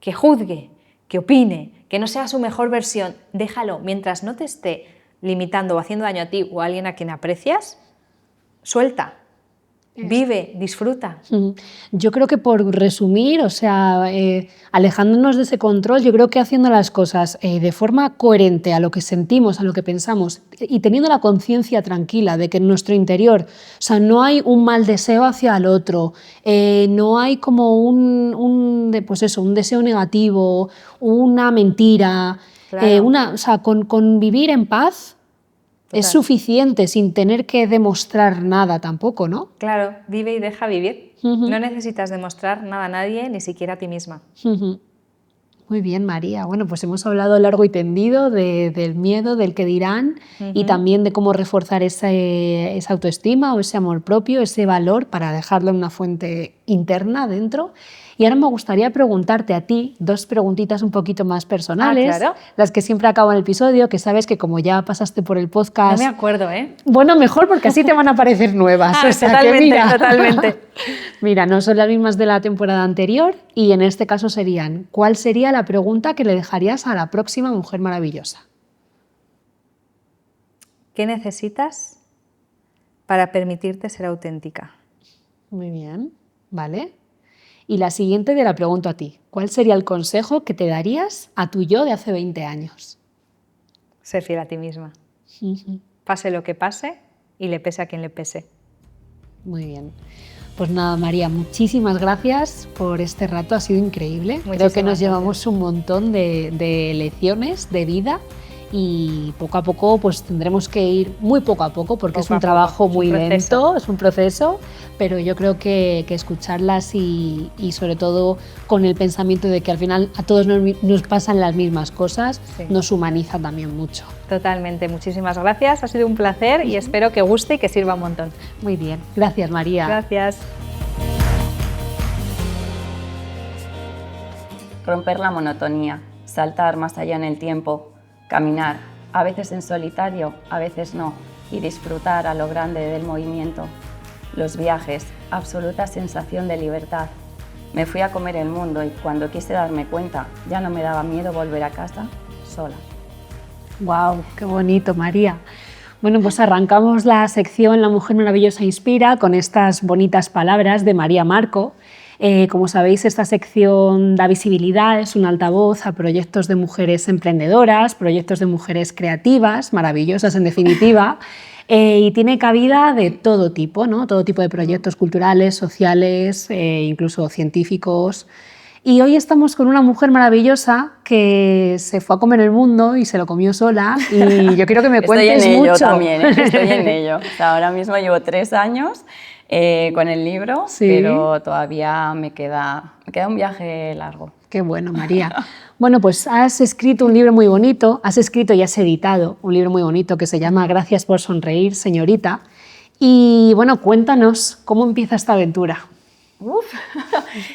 que juzgue, que opine, que no sea su mejor versión. Déjalo, mientras no te esté limitando o haciendo daño a ti o a alguien a quien aprecias, suelta. Vive, disfruta. Yo creo que por resumir, o sea, alejándonos de ese control, yo creo que haciendo las cosas de forma coherente a lo que sentimos, a lo que pensamos y teniendo la conciencia tranquila de que en nuestro interior, o sea, no hay un mal deseo hacia el otro, no hay como un deseo negativo, una mentira, Claro. o sea, con vivir en paz. Total. Es suficiente sin tener que demostrar nada tampoco, ¿no? Claro, vive y deja vivir. No necesitas demostrar nada a nadie, ni siquiera a ti misma. Muy bien, María. Bueno, pues hemos hablado largo y tendido del miedo, del que dirán y también de cómo reforzar esa autoestima o ese amor propio, ese valor para dejarlo en una fuente interna dentro. Y ahora me gustaría preguntarte a ti 2 preguntitas un poquito más personales, claro. las que siempre acabo en el episodio, que sabes que como ya pasaste por el podcast... No me acuerdo, ¿eh? Bueno, mejor porque así te van a parecer nuevas. O sea, totalmente, que mira, totalmente. Mira, no son las mismas de la temporada anterior y en este caso serían, ¿cuál sería la pregunta que le dejarías a la próxima mujer maravillosa? ¿Qué necesitas para permitirte ser auténtica? Muy bien, ¿vale? Y la siguiente te la pregunto a ti. ¿Cuál sería el consejo que te darías a tu yo de hace 20 años? Ser fiel a ti misma. Pase lo que pase y le pese a quien le pese. Muy bien. Pues nada, María, muchísimas gracias por este rato, ha sido increíble. Creo que nos llevamos un montón de lecciones de vida y poco a poco pues tendremos que ir muy poco a poco porque es un trabajo muy lento, es un proceso, pero yo creo que escucharlas y sobre todo con el pensamiento de que al final a todos nos pasan las mismas cosas, nos humaniza también mucho. Totalmente, muchísimas gracias, ha sido un placer y espero que guste y que sirva un montón. Muy bien, gracias María. Gracias. Romper la monotonía, saltar más allá en el tiempo, caminar, a veces en solitario, a veces no, y disfrutar a lo grande del movimiento. Los viajes, absoluta sensación de libertad. Me fui a comer el mundo y cuando quise darme cuenta ya no me daba miedo volver a casa sola. ¡Guau! ¡Qué bonito, María! Bueno, pues arrancamos la sección La Mujer Maravillosa Inspira con estas bonitas palabras de María Marco. Como sabéis, esta sección da visibilidad, es un altavoz a proyectos de mujeres emprendedoras, proyectos de mujeres creativas, maravillosas en definitiva, Y tiene cabida de todo tipo, ¿no? Todo tipo de proyectos culturales, sociales, incluso científicos. Y hoy estamos con una mujer maravillosa que se fue a comer el mundo y se lo comió sola. Y yo quiero que me cuentes Estoy en ello mucho. también, ¿eh? Estoy en ello. O sea, ahora mismo llevo 3 años con el libro, Sí. pero todavía me queda un viaje largo. Qué bueno, María. Bueno, pues has escrito un libro muy bonito, has escrito y has editado un libro muy bonito que se llama Gracias por sonreír, señorita. Y bueno, cuéntanos cómo empieza esta aventura. Uf.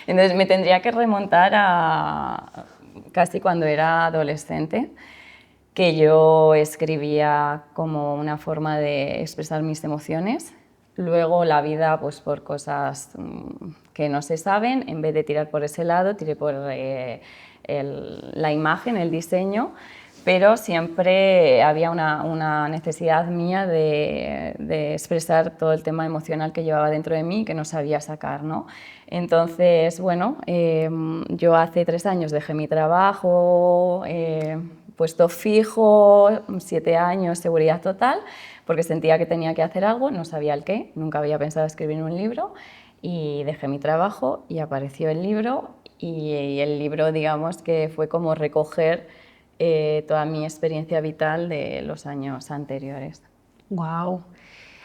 Entonces me tendría que remontar a casi cuando era adolescente, que yo escribía como una forma de expresar mis emociones. Luego la vida, pues por cosas que no se saben, en vez de tirar por ese lado, tiré por la imagen, el diseño, pero siempre había una necesidad mía de expresar todo el tema emocional que llevaba dentro de mí que no sabía sacar, ¿no? Entonces, bueno, yo hace 3 años dejé mi trabajo, puesto fijo, 7 años, seguridad total, porque sentía que tenía que hacer algo, no sabía el qué, nunca había pensado escribir un libro y dejé mi trabajo y apareció el libro y el libro, digamos, que fue como recoger toda mi experiencia vital de los años anteriores. Wow.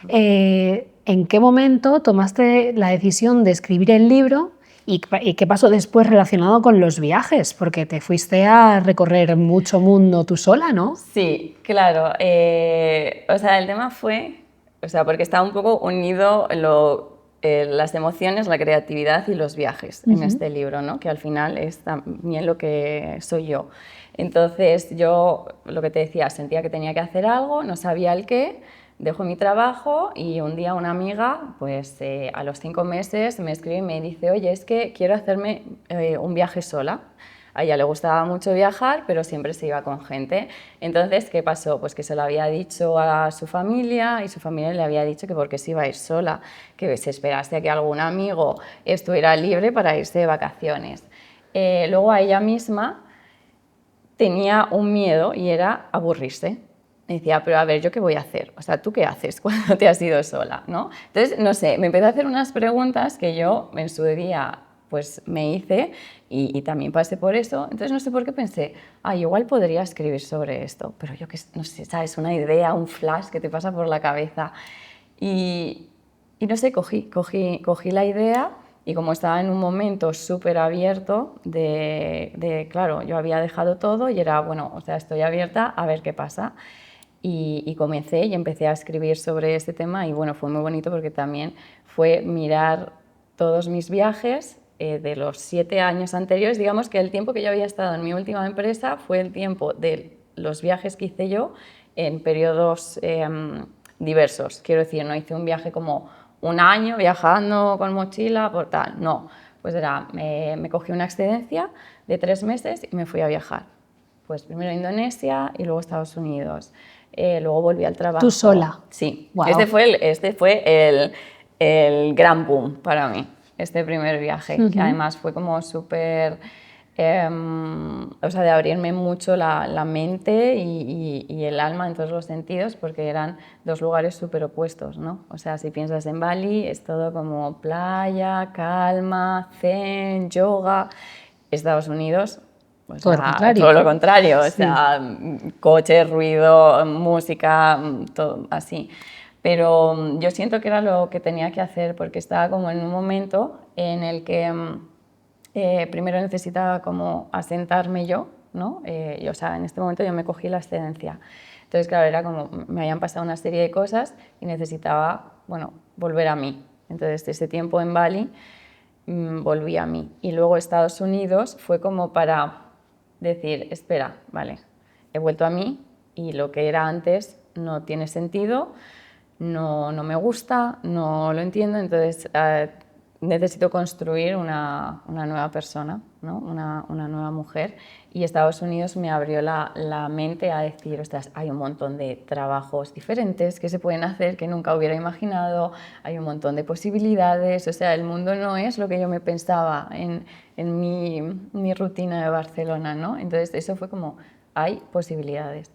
¿En qué momento tomaste la decisión de escribir el libro y qué pasó después relacionado con los viajes? Porque te fuiste a recorrer mucho mundo tú sola, ¿no? Sí, claro. O sea, el tema fue, o sea, porque está un poco unido las emociones, la creatividad y los viajes en este libro, ¿no? Que al final es también lo que soy yo. Entonces yo, lo que te decía, sentía que tenía que hacer algo, no sabía el qué, dejo mi trabajo y un día una amiga, pues a los 5 meses me escribe y me dice, oye, es que quiero hacerme un viaje sola. A ella le gustaba mucho viajar, pero siempre se iba con gente. Entonces, ¿qué pasó? Pues que se lo había dicho a su familia y su familia le había dicho que porque se iba a ir sola, que se esperase a que algún amigo estuviera libre para irse de vacaciones. Luego a ella misma tenía un miedo y era aburrirse. Me decía, pero a ver, ¿yo qué voy a hacer? O sea, ¿tú qué haces cuando te has ido sola? ¿No? Entonces, no sé, me empecé a hacer unas preguntas que yo en su día pues me hice y también pasé por eso. Entonces, no sé por qué pensé, igual podría escribir sobre esto, pero yo que no sé, ¿sabes? Una idea, un flash que te pasa por la cabeza. Y no sé, cogí la idea. Y como estaba en un momento súper abierto claro, yo había dejado todo y era, bueno, o sea, estoy abierta a ver qué pasa. Y comencé y empecé a escribir sobre este tema y bueno, fue muy bonito porque también fue mirar todos mis viajes de los 7 años anteriores. Digamos que el tiempo que yo había estado en mi última empresa fue el tiempo de los viajes que hice yo en periodos diversos. Quiero decir, no hice un viaje como un año viajando con mochila, por tal, no. Pues era, me cogí una excedencia de 3 meses y me fui a viajar. Pues primero a Indonesia y luego a Estados Unidos. Luego volví al trabajo. ¿Tú sola? Sí. Wow. Este fue el gran boom para mí, este primer viaje, que además fue como súper... o sea, de abrirme mucho la mente y el alma en todos los sentidos, porque eran 2 lugares súper opuestos, ¿no? O sea, si piensas en Bali, es todo como playa, calma, zen, yoga. Estados Unidos, o Todo sea, lo contrario. todo lo contrario, Sí. o sea, coche, ruido, música, todo así. Pero yo siento que era lo que tenía que hacer porque estaba como en un momento en el que primero necesitaba como asentarme yo, ¿no? O sea, en este momento yo me cogí la excedencia. Entonces, claro, era como, me habían pasado una serie de cosas y necesitaba, bueno, volver a mí. Entonces, ese tiempo en Bali volví a mí. Y luego Estados Unidos fue como para decir, espera, vale, he vuelto a mí y lo que era antes no tiene sentido, no me gusta, no lo entiendo, entonces necesito construir una nueva persona, ¿no? una nueva mujer. Y Estados Unidos me abrió la mente a decir, ostras, hay un montón de trabajos diferentes que se pueden hacer que nunca hubiera imaginado, hay un montón de posibilidades, o sea, el mundo no es lo que yo me pensaba en mi rutina de Barcelona, ¿no? Entonces eso fue como, hay posibilidades.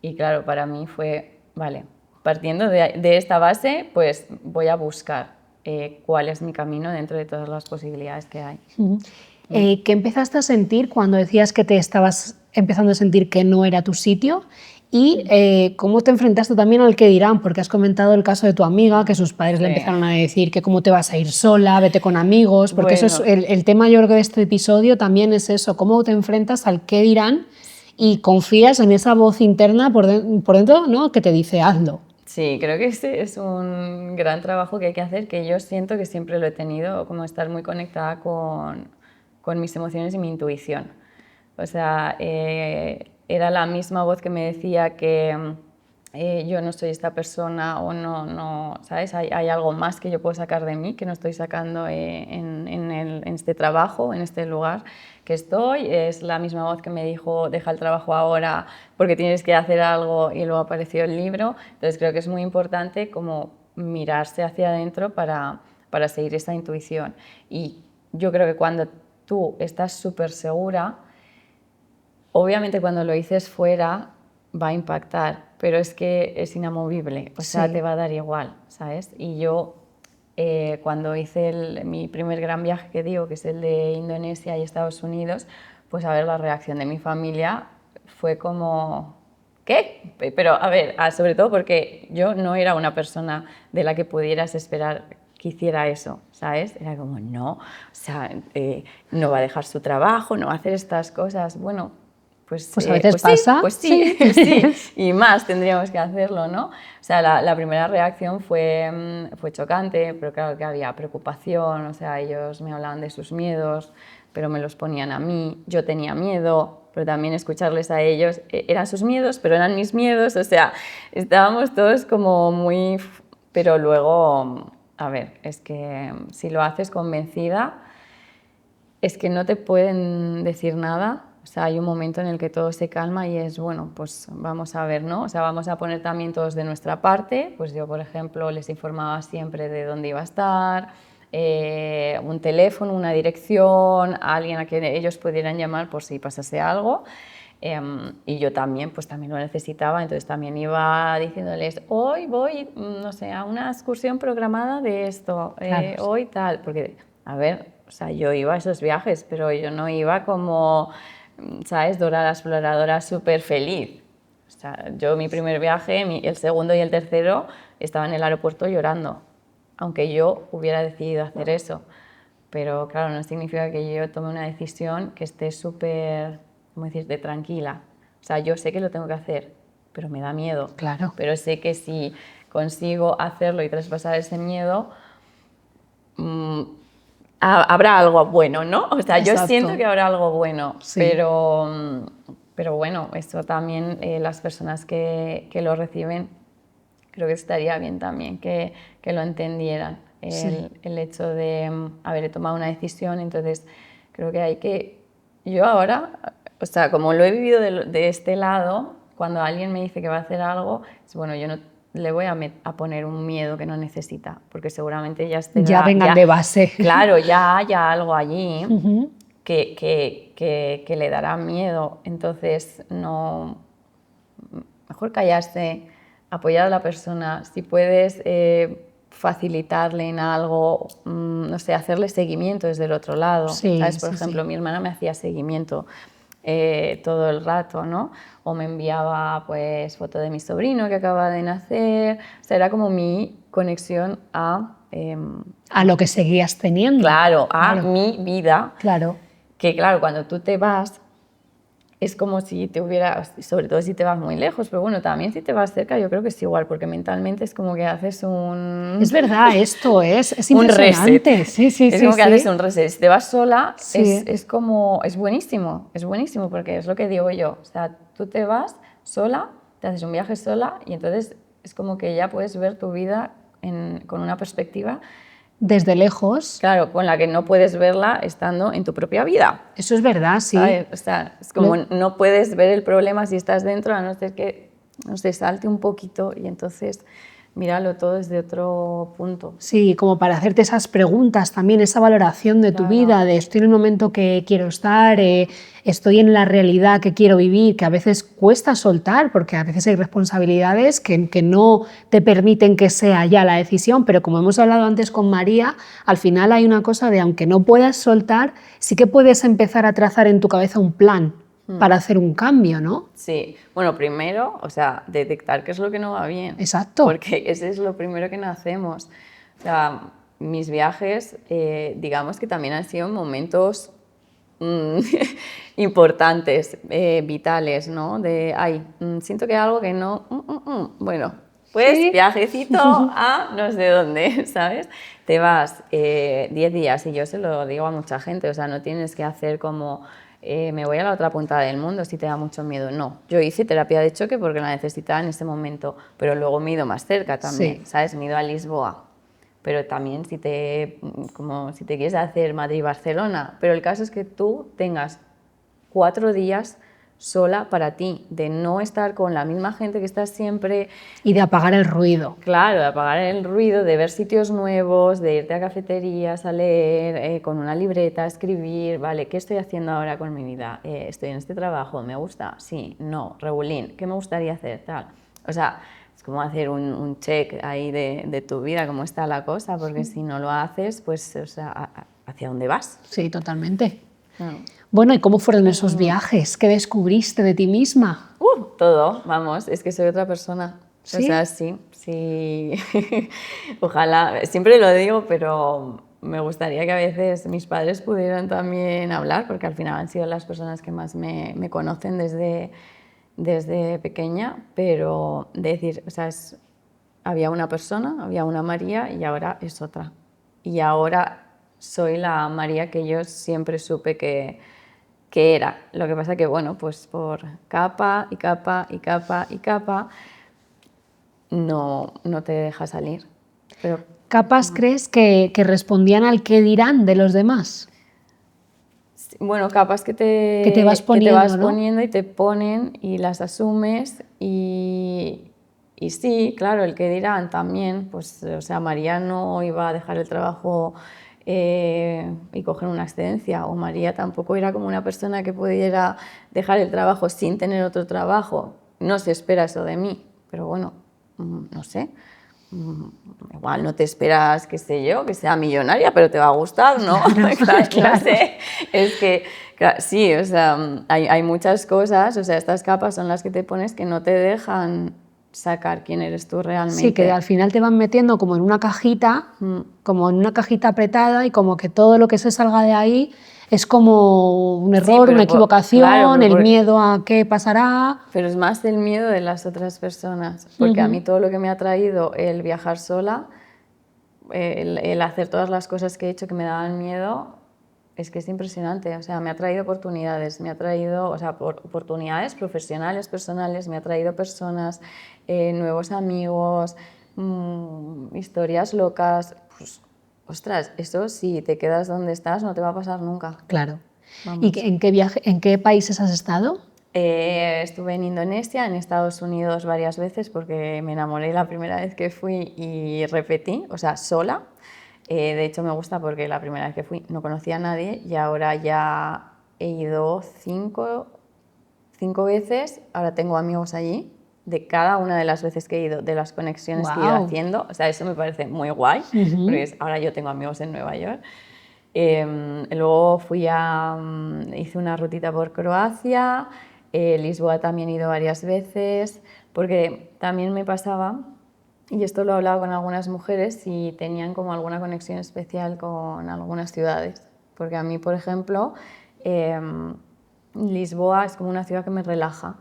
Y claro, para mí fue, vale, partiendo de esta base, pues voy a buscar cuál es mi camino dentro de todas las posibilidades que hay. ¿Qué empezaste a sentir cuando decías que te estabas empezando a sentir que no era tu sitio? ¿Y cómo te enfrentaste también al qué dirán? Porque has comentado el caso de tu amiga, que sus padres le empezaron a decir que cómo te vas a ir sola, vete con amigos, porque eso es el tema yo creo que de este episodio también es eso, cómo te enfrentas al qué dirán y confías en esa voz interna por dentro, ¿no?, que te dice hazlo. Sí, creo que este es un gran trabajo que hay que hacer, que yo siento que siempre lo he tenido, como estar muy conectada con mis emociones y mi intuición. O sea, era la misma voz que me decía que yo no soy esta persona o no, ¿sabes? Hay algo más que yo puedo sacar de mí que no estoy sacando en este trabajo, en este lugar que estoy. Es la misma voz que me dijo, deja el trabajo ahora porque tienes que hacer algo, y luego apareció el libro. Entonces creo que es muy importante como mirarse hacia adentro para seguir esa intuición. Y yo creo que cuando tú estás súper segura, obviamente cuando lo dices fuera va a impactar, pero es que es inamovible, o sea, te va a dar igual, ¿sabes? Y yo cuando hice mi primer gran viaje que digo, que es el de Indonesia y Estados Unidos, pues a ver, la reacción de mi familia fue como, ¿qué? Pero a ver, sobre todo porque yo no era una persona de la que pudieras esperar que hiciera eso, ¿sabes? Era como, no, o sea, no va a dejar su trabajo, no va a hacer estas cosas, bueno, pues a veces pasa. Pues sí, y más tendríamos que hacerlo, ¿no? O sea, la primera reacción fue chocante, pero claro que había preocupación, o sea, ellos me hablaban de sus miedos, pero me los ponían a mí, yo tenía miedo, pero también escucharles a ellos, eran sus miedos, pero eran mis miedos, o sea, estábamos todos como muy... Pero luego, a ver, es que si lo haces convencida, es que no te pueden decir nada. O sea, hay un momento en el que todo se calma y es, bueno, pues vamos a ver, ¿no? O sea, vamos a poner también todos de nuestra parte. Pues yo, por ejemplo, les informaba siempre de dónde iba a estar, un teléfono, una dirección, a alguien a quien ellos pudieran llamar por si pasase algo. Y yo también, pues también lo necesitaba, entonces también iba diciéndoles, hoy voy, no sé, a una excursión programada de esto, claro, hoy tal, porque, a ver, o sea, yo iba a esos viajes, pero yo no iba como... ¿sabes? Dora la exploradora súper feliz. O sea, yo mi primer viaje, el segundo y el tercero, estaba en el aeropuerto llorando, aunque yo hubiera decidido hacer eso. Pero claro, no significa que yo tome una decisión que esté súper, ¿cómo decirte?, tranquila. O sea, yo sé que lo tengo que hacer, pero me da miedo. Claro. Pero sé que si consigo hacerlo y traspasar ese miedo, habrá algo bueno, ¿no? O sea, yo siento que habrá algo bueno, sí. Pero bueno, eso también las personas que lo reciben, creo que estaría bien también que lo entendieran, el hecho de haber tomado una decisión. Entonces creo que hay que... Yo ahora, o sea, como lo he vivido de este lado, cuando alguien me dice que va a hacer algo, es bueno, yo no le voy a poner un miedo que no necesita, porque seguramente ya vengan de base. Claro, ya haya algo allí que le dará miedo. Entonces, no, mejor callarse, apoyar a la persona. Si puedes facilitarle en algo, no sé, hacerle seguimiento desde el otro lado. Sí, ¿sabes? Por ejemplo, mi hermana me hacía seguimiento todo el rato, ¿no? O me enviaba pues foto de mi sobrino que acaba de nacer. O sea, era como mi conexión a lo que seguías teniendo. Claro, mi vida. Claro. Que claro, cuando tú te vas, es como si te hubieras, sobre todo si te vas muy lejos, pero bueno, también si te vas cerca yo creo que es igual, porque mentalmente es como que haces un... Es verdad, esto es impresionante. Un reset. Sí, es como que haces un reset. Si te vas sola, es buenísimo, porque es lo que digo yo. O sea, tú te vas sola, te haces un viaje sola y entonces es como que ya puedes ver tu vida con una perspectiva desde lejos. Claro, con la que no puedes verla estando en tu propia vida. Eso es verdad, sí. ¿Sabes? O sea, es como no puedes ver el problema si estás dentro, a no ser que, no sé, salte un poquito y entonces míralo todo desde otro punto. Sí, como para hacerte esas preguntas también, esa valoración de tu vida, de estoy en el momento que quiero estar, estoy en la realidad que quiero vivir, que a veces cuesta soltar, porque a veces hay responsabilidades que no te permiten que sea ya la decisión, pero como hemos hablado antes con María, al final hay una cosa de aunque no puedas soltar, sí que puedes empezar a trazar en tu cabeza un plan para hacer un cambio, ¿no? Sí, bueno, primero, o sea, detectar qué es lo que no va bien. Exacto. Porque ese es lo primero que no hacemos. O sea, mis viajes, digamos que también han sido momentos importantes, vitales, ¿no? De, siento que hay algo que no... Bueno, pues ¿Sí? viajecito a no sé dónde, ¿sabes? Te vas 10 días y yo se lo digo a mucha gente, o sea, no tienes que hacer como... me voy a la otra punta del mundo si te da mucho miedo. No, yo hice terapia de choque porque la necesitaba en ese momento, pero luego me he ido más cerca también, Sí. ¿sabes? Me he ido a Lisboa, pero también si te quieres hacer Madrid-Barcelona, pero el caso es que tú tengas 4 días sola para ti, de no estar con la misma gente que estás siempre. Y de apagar el ruido. Claro, de apagar el ruido, de ver sitios nuevos, de irte a cafeterías, a leer, con una libreta, a escribir, vale, ¿qué estoy haciendo ahora con mi vida? ¿Estoy en este trabajo? ¿Me gusta? Sí, no, regulín, ¿qué me gustaría hacer? Tal. O sea, es como hacer un check ahí de tu vida, cómo está la cosa, porque si no lo haces, pues, o sea, ¿hacia dónde vas? Sí, totalmente. Claro. Bueno, ¿y cómo fueron esos viajes? ¿Qué descubriste de ti misma? Todo, vamos, es que soy otra persona. ¿Sí? O sea, sí. Ojalá, siempre lo digo, pero me gustaría que a veces mis padres pudieran también hablar, porque al final han sido las personas que más me conocen desde pequeña, pero decir, o sea, había una persona, había una María y ahora es otra. Y ahora soy la María que yo siempre supe que era. Lo que pasa que, bueno, pues por capa y capa y capa y capa no te deja salir. Pero ¿Capas crees que respondían al qué dirán de los demás? bueno, capas que te vas poniendo, ¿no? poniendo y te ponen y las asumes y sí, claro, el que dirán también, pues, o sea, María no iba a dejar el trabajo y coger una excedencia, o María tampoco era como una persona que pudiera dejar el trabajo sin tener otro trabajo. No se espera eso de mí, pero bueno, no sé. Igual no te esperas, qué sé yo, que sea millonaria, pero te va a gustar, ¿no? Claro. No sé, es que sí, o sea, hay muchas cosas, o sea, estas capas son las que te pones que no te dejan sacar quién eres tú realmente. Sí, que al final te van metiendo como en una cajita, como en una cajita apretada y como que todo lo que se salga de ahí es como un error, una equivocación, claro, el miedo a qué pasará. Pero es más el miedo de las otras personas, porque a mí todo lo que me ha traído el viajar sola, el hacer todas las cosas que he hecho que me daban miedo, es que es impresionante. O sea, me ha traído oportunidades, me ha traído, o sea, oportunidades profesionales, personales, me ha traído personas, nuevos amigos, historias locas. Pues, ostras, eso si te quedas donde estás no te va a pasar nunca. Claro. Vamos. ¿Y en qué países has estado? Estuve en Indonesia, en Estados Unidos varias veces porque me enamoré la primera vez que fui y repetí, o sea, sola. De hecho me gusta porque la primera vez que fui no conocía a nadie y ahora ya he ido cinco veces, ahora tengo amigos allí, de cada una de las veces que he ido, de las conexiones que he ido haciendo, o sea, eso me parece muy guay, porque ahora yo tengo amigos en Nueva York. Luego hice una rutita por Croacia, Lisboa también he ido varias veces, porque también me pasaba, y esto lo he hablado con algunas mujeres, si tenían como alguna conexión especial con algunas ciudades, porque a mí, por ejemplo, Lisboa es como una ciudad que me relaja.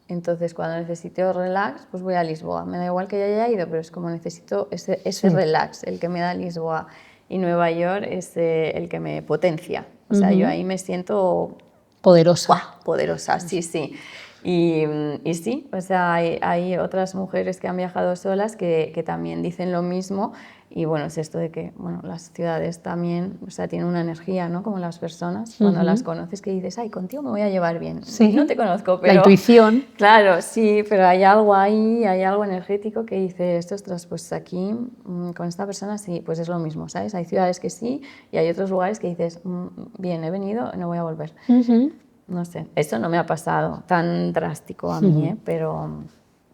Entonces, cuando necesito relax, pues voy a Lisboa. Me da igual que ya haya ido, pero es como necesito ese relax, el que me da Lisboa. Y Nueva York es el que me potencia. O sea, yo ahí me siento... Poderosa. ¡Guau! Poderosa, sí, sí. Y sí, o sea, hay otras mujeres que han viajado solas que también dicen lo mismo. Y bueno, es esto de que bueno, las ciudades también, o sea, tienen una energía, ¿no? Como las personas, cuando las conoces que dices, ay, contigo me voy a llevar bien. Sí. No te conozco, pero... La intuición. Claro, sí, pero hay algo ahí, hay algo energético que dices, ostras, pues aquí con esta persona sí, pues es lo mismo, ¿sabes? Hay ciudades que sí y hay otros lugares que dices, bien, he venido, no voy a volver. No sé, esto no me ha pasado tan drástico a mí, pero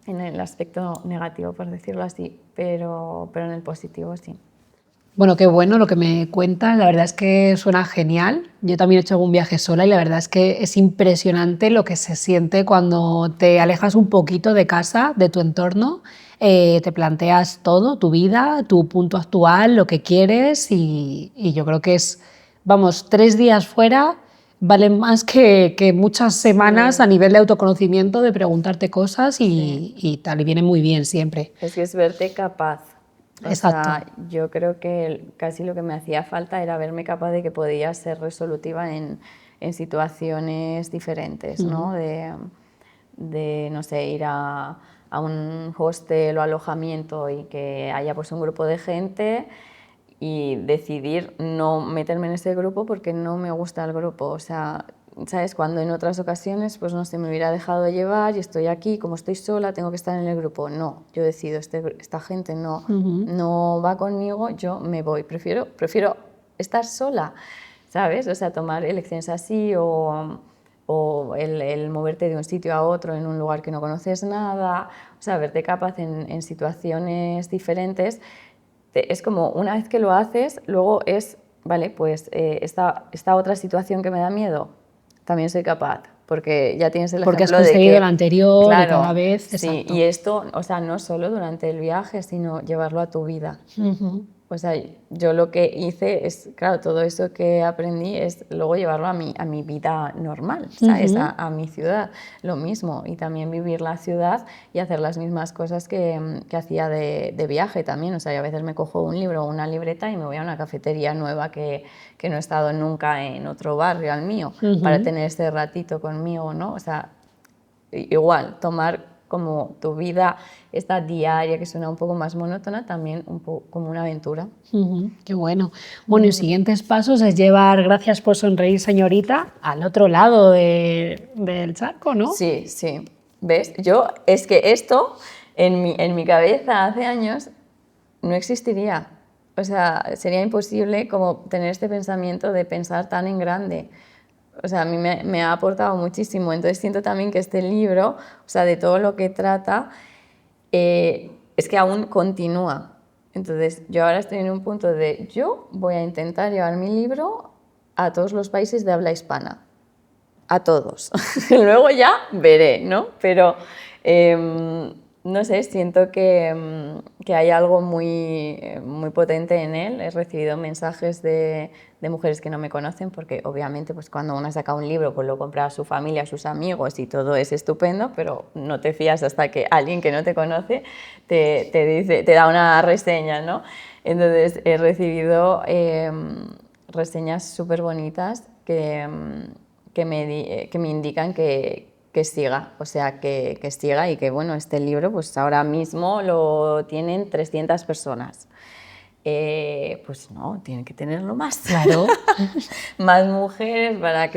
en el aspecto negativo, por decirlo así, pero en el positivo sí. Bueno, qué bueno lo que me cuentas, la verdad es que suena genial. Yo también he hecho algún viaje sola y la verdad es que es impresionante lo que se siente cuando te alejas un poquito de casa, de tu entorno, te planteas todo, tu vida, tu punto actual, lo que quieres y yo creo que es, vamos, 3 días fuera valen más que muchas semanas a nivel de autoconocimiento, de preguntarte cosas y tal, y viene muy bien siempre. Es que es verte capaz. O Exacto. sea, yo creo que casi lo que me hacía falta era verme capaz de que podía ser resolutiva en situaciones diferentes, ¿no? De, no sé, ir a un hostel o alojamiento y que haya pues un grupo de gente y decidir no meterme en ese grupo porque no me gusta el grupo. O sea, ¿sabes? Cuando en otras ocasiones, pues no sé, me hubiera dejado llevar y estoy aquí, como estoy sola, tengo que estar en el grupo. No, yo decido, esta gente no va conmigo, yo me voy. Prefiero estar sola, ¿sabes? O sea, tomar elecciones así o el moverte de un sitio a otro en un lugar que no conoces nada, o sea, verte capaz en situaciones diferentes. Es como una vez que lo haces, luego es, vale, pues esta otra situación que me da miedo, también soy capaz, porque ya tienes el Porque has ejemplo de conseguido que, el anterior y claro, cada vez, sí, exacto. y esto, o sea, no solo durante el viaje, sino llevarlo a tu vida. O sea, yo lo que hice es, claro, todo eso que aprendí es luego llevarlo a mi vida normal, ¿sabes? A mi ciudad, lo mismo. Y también vivir la ciudad y hacer las mismas cosas que hacía de viaje también. O sea, yo a veces me cojo un libro o una libreta y me voy a una cafetería nueva que no he estado nunca en otro barrio al mío, para tener ese ratito conmigo, ¿no? O sea, igual, tomar como tu vida esta diaria que suena un poco más monótona, también un poco como una aventura. Qué bueno. Bueno, y siguientes pasos es llevar Gracias por sonreír, señorita, al otro lado del charco, ¿no? Sí, sí. ¿Ves? Yo, es que esto en mi cabeza hace años no existiría. O sea, sería imposible como tener este pensamiento de pensar tan en grande. O sea, a mí me ha aportado muchísimo. Entonces siento también que este libro, o sea, de todo lo que trata, es que aún continúa. Entonces yo ahora estoy en un punto de, yo voy a intentar llevar mi libro a todos los países de habla hispana. A todos. Luego ya veré, ¿no? Pero no sé, siento que hay algo muy potente en él. He recibido mensajes de mujeres que no me conocen, porque obviamente pues cuando uno saca un libro pues lo compra a su familia, a sus amigos y todo es estupendo, pero no te fías hasta que alguien que no te conoce te dice, te da una reseña, ¿no? Entonces he recibido reseñas súper bonitas que me indican que siga, o sea, que siga y que, bueno, este libro pues ahora mismo lo tienen 300 personas. Pues no, tienen que tenerlo más. Claro. Más mujeres para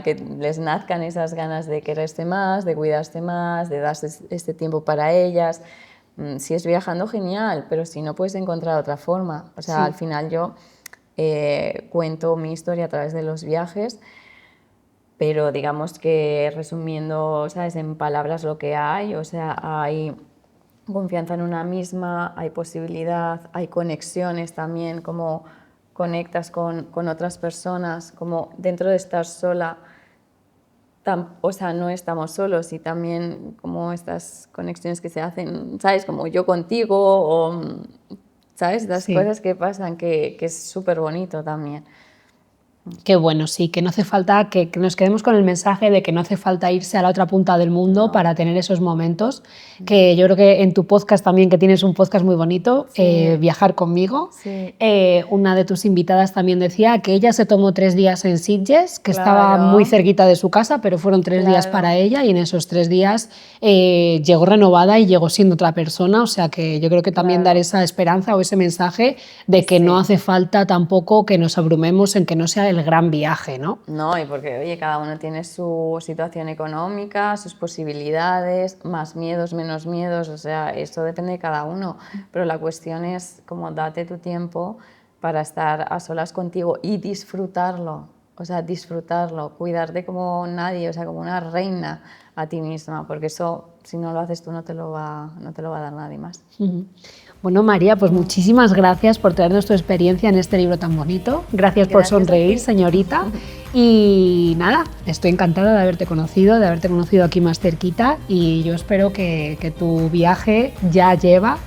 que les nazcan esas ganas de quererse más, de cuidarse más, de darse este tiempo para ellas. Si es viajando, genial, pero si no, puedes encontrar otra forma. O sea, Sí. al final yo cuento mi historia a través de los viajes, pero digamos que resumiendo, ¿sabes?, en palabras lo que hay, o sea, hay confianza en una misma, hay posibilidad, hay conexiones también, como conectas con otras personas, como dentro de estar sola, o sea, no estamos solos y también como estas conexiones que se hacen, ¿sabes?, como yo contigo o, ¿sabes?, las Sí. cosas que pasan, que es súper bonito también. Qué bueno, sí, que no hace falta que nos quedemos con el mensaje de que no hace falta irse a la otra punta del mundo para tener esos momentos, que yo creo que en tu podcast también, que tienes un podcast muy bonito, Viajar conmigo, una de tus invitadas también decía que ella se tomó 3 días en Sitges, que estaba muy cerquita de su casa, pero fueron 3 días para ella y en esos 3 días llegó renovada y llegó siendo otra persona, o sea que yo creo que también dar esa esperanza o ese mensaje de que no hace falta tampoco que nos abrumemos en que no sea el gran viaje, ¿no? No, y porque, oye, cada uno tiene su situación económica, sus posibilidades, más miedos, menos miedos, o sea, eso depende de cada uno, pero la cuestión es como date tu tiempo para estar a solas contigo y disfrutarlo, o sea, disfrutarlo, cuidarte como nadie, o sea, como una reina a ti misma, porque eso, si no lo haces tú, no te lo va a dar nadie más. Bueno, María, pues muchísimas gracias por traernos tu experiencia en este libro tan bonito. Gracias por sonreír, señorita. Y nada, estoy encantada de haberte conocido aquí más cerquita y yo espero que tu viaje ya lleva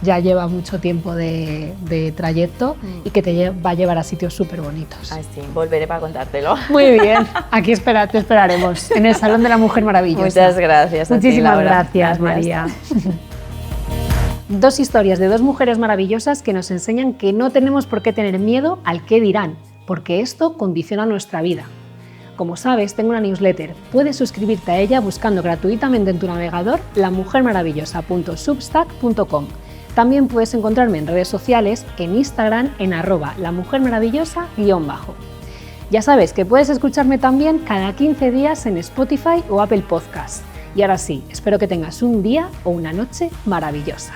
mucho tiempo de trayecto y que te va a llevar a sitios súper bonitos. Ay, sí, volveré para contártelo. Muy bien, aquí te esperaremos, en el Salón de la Mujer Maravillosa. Muchas gracias. Muchísimas gracias, María. 2 historias de 2 mujeres maravillosas que nos enseñan que no tenemos por qué tener miedo al qué dirán, porque esto condiciona nuestra vida. Como sabes, tengo una newsletter. Puedes suscribirte a ella buscando gratuitamente en tu navegador lamujermaravillosa.substack.com. También puedes encontrarme en redes sociales, en Instagram, en @lamujermaravillosa_. Ya sabes que puedes escucharme también cada 15 días en Spotify o Apple Podcasts. Y ahora sí, espero que tengas un día o una noche maravillosa.